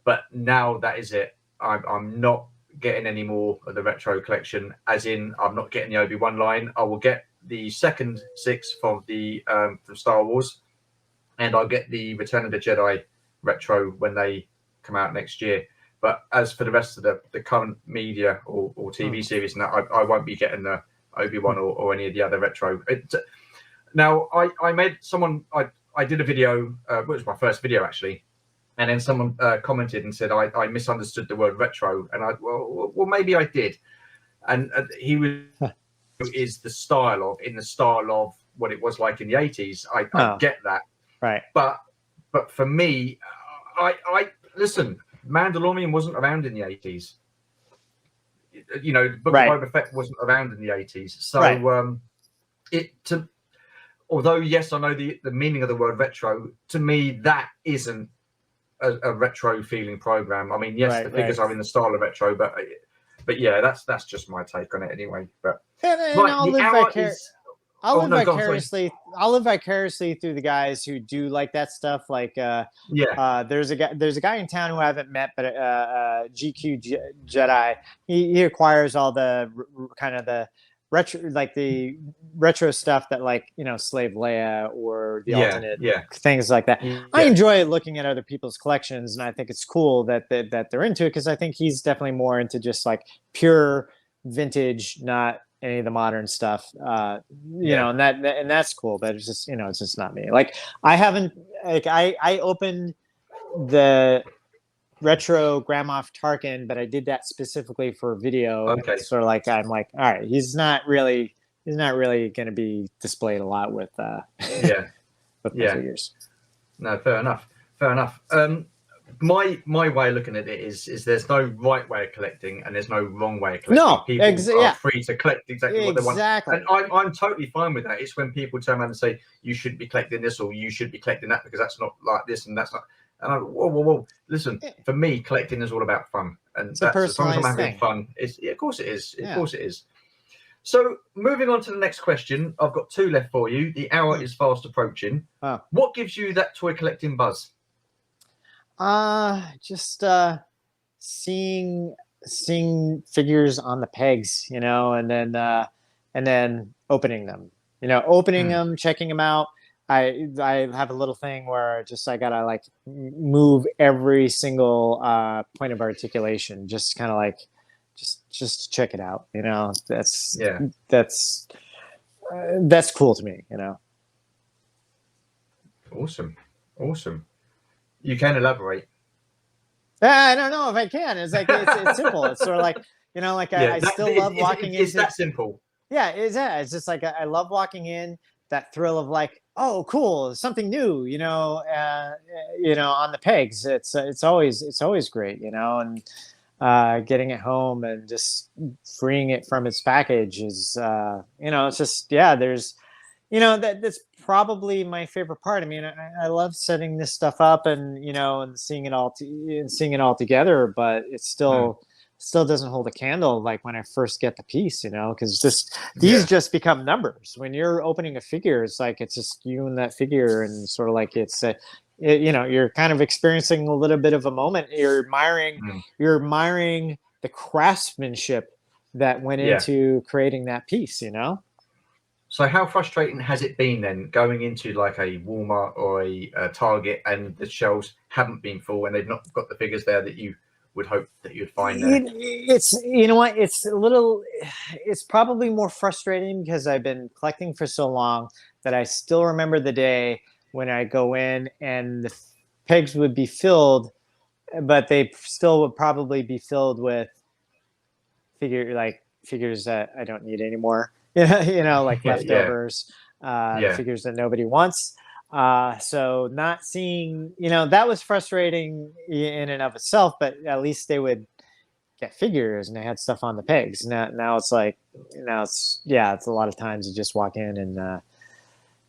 But now that is it. I'm not getting any more of the retro collection. As in, I'm not getting the Obi-Wan line. I will get the second 6 from from Star Wars, and I'll get the Return of the Jedi retro when they come out next year. But as for the rest of the current media or TV series, and that, I won't be getting the Obi-Wan or any of the other retro. Now, I made someone. I did a video. It was my first video actually. And then someone commented and said, I misunderstood the word retro. And well, maybe I did. And he is in the style of what it was like in the 80s. I get that. Right. But for me, I listen. Mandalorian wasn't around in the 80s. You know, Book Right. of Boba Fett wasn't around in the 80s. So Right. although yes, I know the meaning of the word retro. To me, that isn't a retro feeling program. I mean, yes, Right, the figures right. are in the style of retro, but yeah, that's just my take on it anyway. But And right, I'll the live hour is. I'll Oh live no, go on, sorry. vicariously. I'll live vicariously through the guys who do like that stuff. Like, Yeah, there's a guy in town who I haven't met, but GQ Jedi. He acquires all the kind of the retro stuff that, like, Slave Leia or the yeah, alternate yeah, things like that. I yeah, enjoy looking at other people's collections, and I think it's cool that they're into it, because I think he's definitely more into just like pure vintage, not any of the modern stuff. yeah. And that's cool, but it's just, it's just not me. Like, I haven't, like, I opened the retro Grand Moff Tarkin, but I did that specifically for video. And Okay. it's sort of like, I'm like, all right, he's not really going to be displayed a lot with Yeah, with my yeah. figures. No, fair enough. Fair enough. My way of looking at it is there's no right way of collecting and there's no wrong way of collecting. No, People are yeah, free to collect exactly what they want, exactly. and I'm totally fine with that. It's when people turn around and say you shouldn't be collecting this or you should be collecting that because that's not like this and that's not. And I'm, whoa. Listen, for me, collecting is all about fun, and It's a that's as long as I'm personalized having thing. fun. Of course it is. Of Yeah. course it is. So moving on to the next question, I've got two left for you. The hour is fast approaching. Oh. What gives you that toy collecting buzz? Just seeing figures on the pegs, and then opening them, them, checking them out. I have a little thing where just I gotta like move every single point of articulation, just kind of like just check it out. That's cool to me. Awesome. You can elaborate. I don't know if I can. It's like it's simple. It's sort of like I still love walking in. It's that simple. Yeah, it's just like I love walking in. That thrill of like, oh, cool, something new, on the pegs. It's always great, and getting it home and just freeing it from its package is, it's just, yeah. There's, that's probably my favorite part. I mean, I love setting this stuff up and and seeing it all together, but it's still doesn't hold a candle like when I first get the piece, because these just become numbers. When you're opening a figure, it's like it's just you and that figure, and sort of like you're kind of experiencing a little bit of a moment. You're admiring the craftsmanship that went into creating that piece, So how frustrating has it been then going into like a Walmart or a Target and the shelves haven't been full and they've not got the figures there that you would hope that you'd find there? It's it's probably more frustrating because I've been collecting for so long that I still remember the day when I go in and the pegs would be filled, but they still would probably be filled with figures that I don't need anymore. Like leftovers, figures that nobody wants. So not seeing, that was frustrating in and of itself, but at least they would get figures and they had stuff on the pegs. Now it's like, it's a lot of times you just walk in and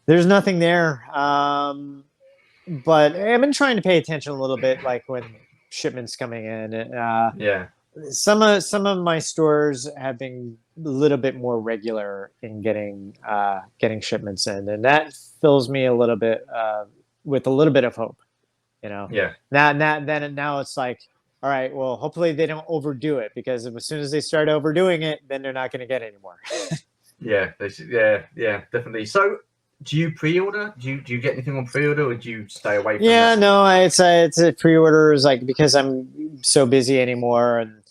there's nothing there. But I've been trying to pay attention a little bit, like when shipments coming in. Some of my stores have been a little bit more regular in getting shipments in, and that fills me a little bit with a little bit of hope. Now it's like, all right, well, hopefully they don't overdo it, because as soon as they start overdoing it, then they're not going to get any more. Definitely. So do you pre-order? Do you get anything on pre-order, or do you stay away from that? No, it's a pre-order, is like, because I'm so busy anymore, and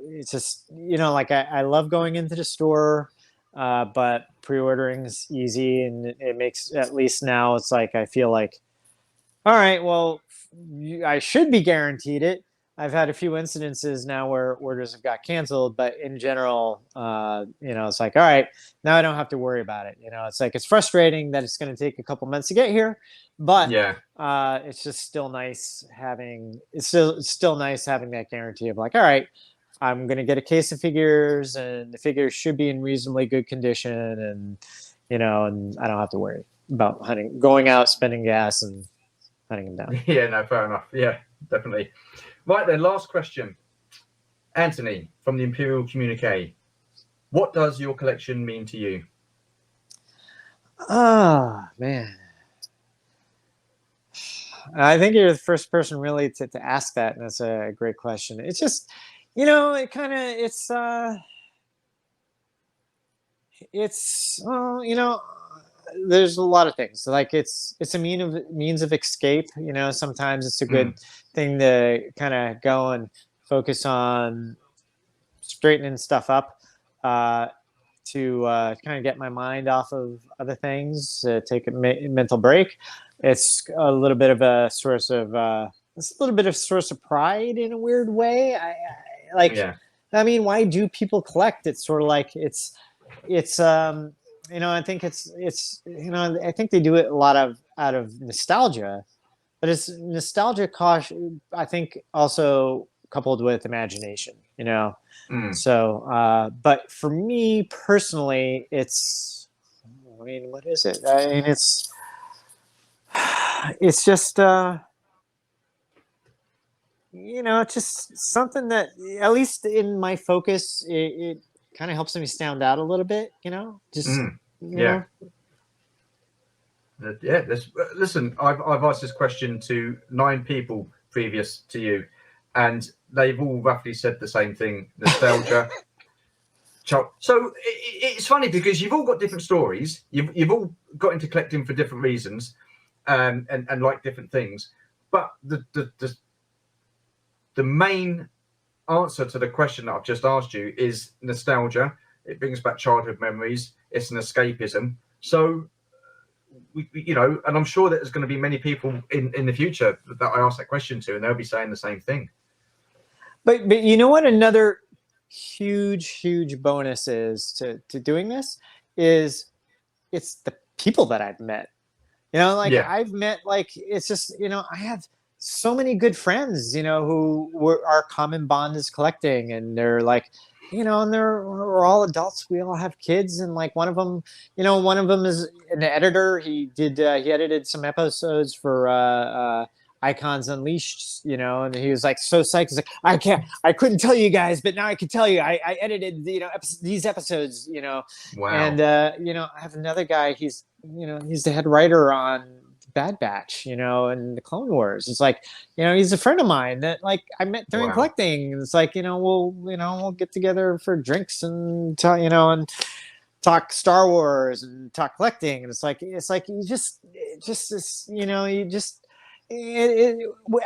it's just, like I love going into the store, but pre-ordering is easy, and it makes, at least now, it's like I feel like, all right, well, I should be guaranteed it, I've had a few incidences now where orders have got canceled, but in general, it's like, all right, now I don't have to worry about it. It's like, it's frustrating that it's going to take a couple months to get here, but Yeah. it's just still nice having, it's still nice having that guarantee of like, all right, I'm going to get a case of figures and the figures should be in reasonably good condition. And, and I don't have to worry about going out, spending gas and hunting them down. Yeah, no, fair enough. Yeah, definitely. Right then, last question. Anthony from the Imperial Communique. What does your collection mean to you? Oh, man. I think you're the first person really to ask that, and that's a great question. It's just, it kind of, there's a lot of things. Like it's a means of escape. Sometimes it's a good thing to kind of go and focus on straightening stuff up, to kind of get my mind off of other things, take a mental break. It's a little bit of a source of pride in a weird way. I mean, why do people collect? It's sort of like it's I think I think they do it a lot out of nostalgia, but it's nostalgia I think also coupled with imagination, So, but for me personally, what is it? It's just, it's just something that, at least in my focus, it kind of helps me stand out a little bit, Yeah. Yeah. Listen, I've asked this question to 9 people previous to you, and they've all roughly said the same thing: nostalgia. So it's funny because you've all got different stories. You've all got into collecting for different reasons, and like different things. But the main answer to the question that I've just asked you is nostalgia. It brings back childhood memories. It's an escapism. So, and I'm sure that there's going to be many people in the future that I ask that question to, and they'll be saying the same thing. But you know what? Another huge bonus is to doing this is it's the people that I've met. I've met, it's just, I have so many good friends, who our common bond is collecting, and they're like, and we're all adults. We all have kids, and one of them is an editor. He edited some episodes for Icons Unleashed, and he was like so psyched. He's like, I couldn't tell you guys, but now I can tell you. I edited, these episodes, Wow. And I have another guy. He's the head writer on Bad Batch, and the Clone Wars. It's like, he's a friend of mine that I met during collecting. It's like, we'll get together for drinks and and talk Star Wars and talk collecting. And it's like you just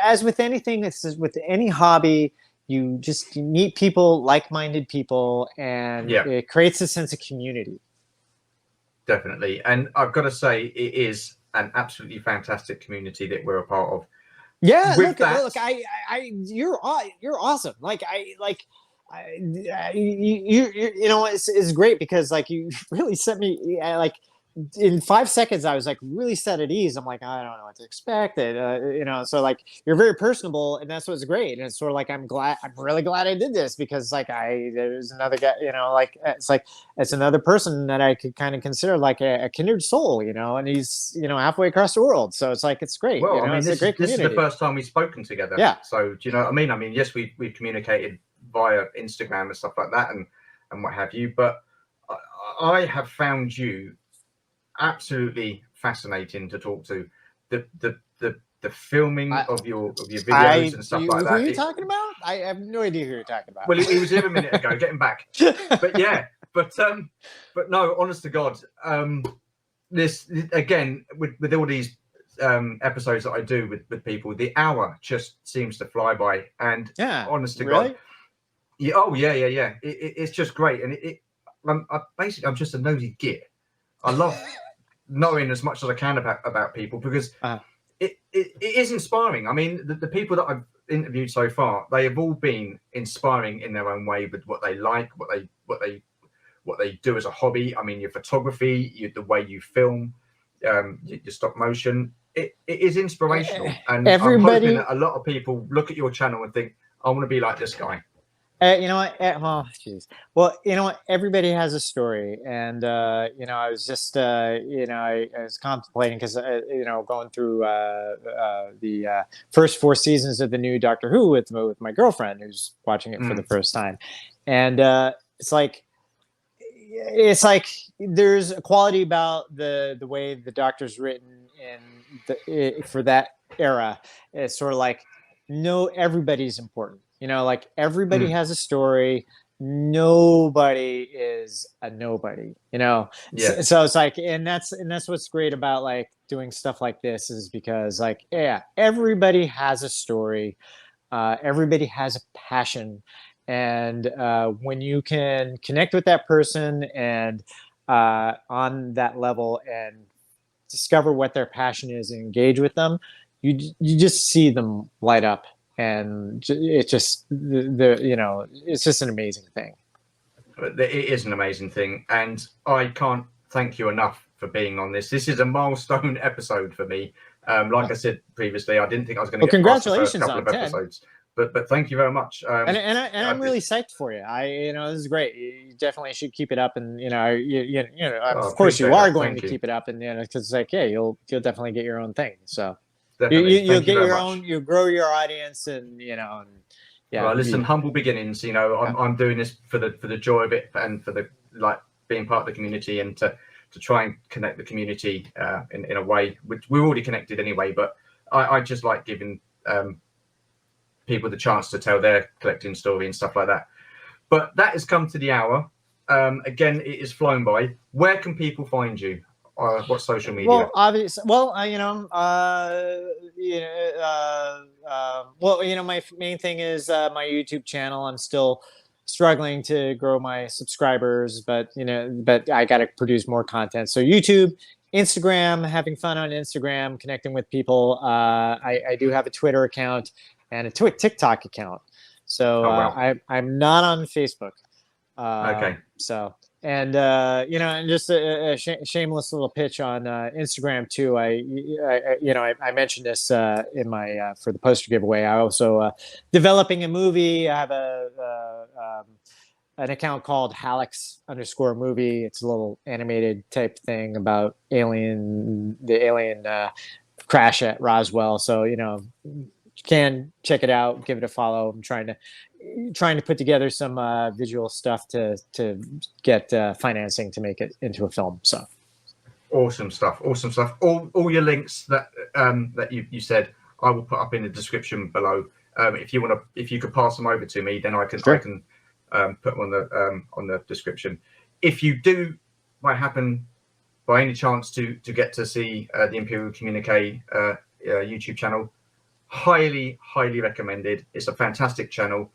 as with anything, it's just with any hobby, you meet people, like-minded people, and it creates a sense of community. Definitely. And I've got to say, it is an absolutely fantastic community that we're a part of. Yeah, look, you're awesome. It's great because you really set me in 5 seconds. I was really set at ease. I'm like, I don't know what to expect. So you're very personable, and that's what's great. And it's sort of I'm really glad I did this because there's another guy, it's another person that I could kind of consider a kindred soul, and he's halfway across the world. So it's great. Well, it's this is the first time we've spoken together. Yeah. So do you know what I mean? I mean, yes, we've communicated via Instagram and stuff like that, and what have you. But I have found you absolutely fascinating to talk to. The filming of your videos and stuff like that. Who are you talking about? I have no idea who you're talking about. Well, he was here a minute ago, getting back. But yeah, but no, honest to God, this again with all these episodes that I do with people, the hour just seems to fly by. And honest to God, yeah. It's just great, and I'm just a nosy git. I love knowing as much as I can about people because it is inspiring. I mean, the people that I've interviewed so far, they have all been inspiring in their own way with what they like, what they do as a hobby. I mean, your photography, the way you film, your stop motion, it is inspirational. And I'm hoping that a lot of people look at your channel and think, I want to be like this guy. You know what? Well, geez. Well, you know what? Everybody has a story, and you know, I was just, you know, I was contemplating because, you know, going through the first 4 seasons of the new Doctor Who with my girlfriend who's watching it for the first time, and it's like there's a quality about the way the Doctor's written for that era. It's sort of like, no, everybody's important. You know, like everybody has a story. Nobody is a nobody. You know, so it's like, and that's what's great about like doing stuff like this, is because like, yeah, everybody has a story. Everybody has a passion, and when you can connect with that person and on that level and discover what their passion is and engage with them, you just see them light up. And it's just you know, it's just an amazing thing. It is an amazing thing, and I can't thank you enough for being on this. This is a milestone episode for me. Like I said previously, I didn't think I was going to get past the first couple of episodes, but thank you very much. And I'm really psyched for you. You know, this is great. You definitely should keep it up, and you know, you know, of course you are going to keep it up, and you know, because it's like, yeah, you'll definitely get your own thing. So. You'll get your own. You'll grow your audience, and you know, and yeah. Well, listen, humble beginnings. You know, I'm doing this for the joy of it, and for the like being part of the community, and to try and connect the community in a way which we're already connected anyway. But I just like giving people the chance to tell their collecting story and stuff like that. But that has come to the hour. Again, it is flown by. Where can people find you? What social media? Well, obviously, well, you know, well, you know, my main thing is my YouTube channel. I'm still struggling to grow my subscribers, but you know, I got to produce more content. So YouTube, Instagram, having fun on Instagram, connecting with people. I do have a Twitter account and a TikTok account. So I'm not on Facebook. Okay. So. And you know, and just a shameless little pitch on Instagram too. You know, I mentioned this in my for the poster giveaway. I also developing a movie. I have an account called Halex_movie. It's a little animated type thing about the alien crash at Roswell. So you know, you can check it out, give it a follow. I'm trying to put together some visual stuff to get financing to make it into a film. So awesome stuff. All your links that you said, I will put up in the description below. If you could pass them over to me, then I can put them on the description. If you do might happen by any chance to get to see the Imperial Communique YouTube channel, highly recommended. It's a fantastic channel.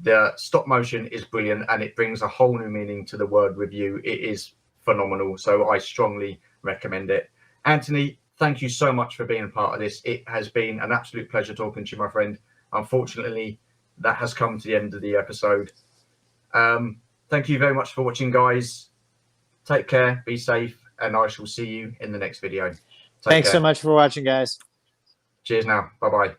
The stop motion is brilliant, and it brings a whole new meaning to the word review. It is phenomenal, so I strongly recommend it. Anthony, thank you so much for being a part of this. It has been an absolute pleasure talking to you, my friend. Unfortunately, that has come to the end of the episode. Thank you very much for watching, guys. Take care, be safe, and I shall see you in the next video. Thanks so much for watching, guys. Cheers now. Bye-bye.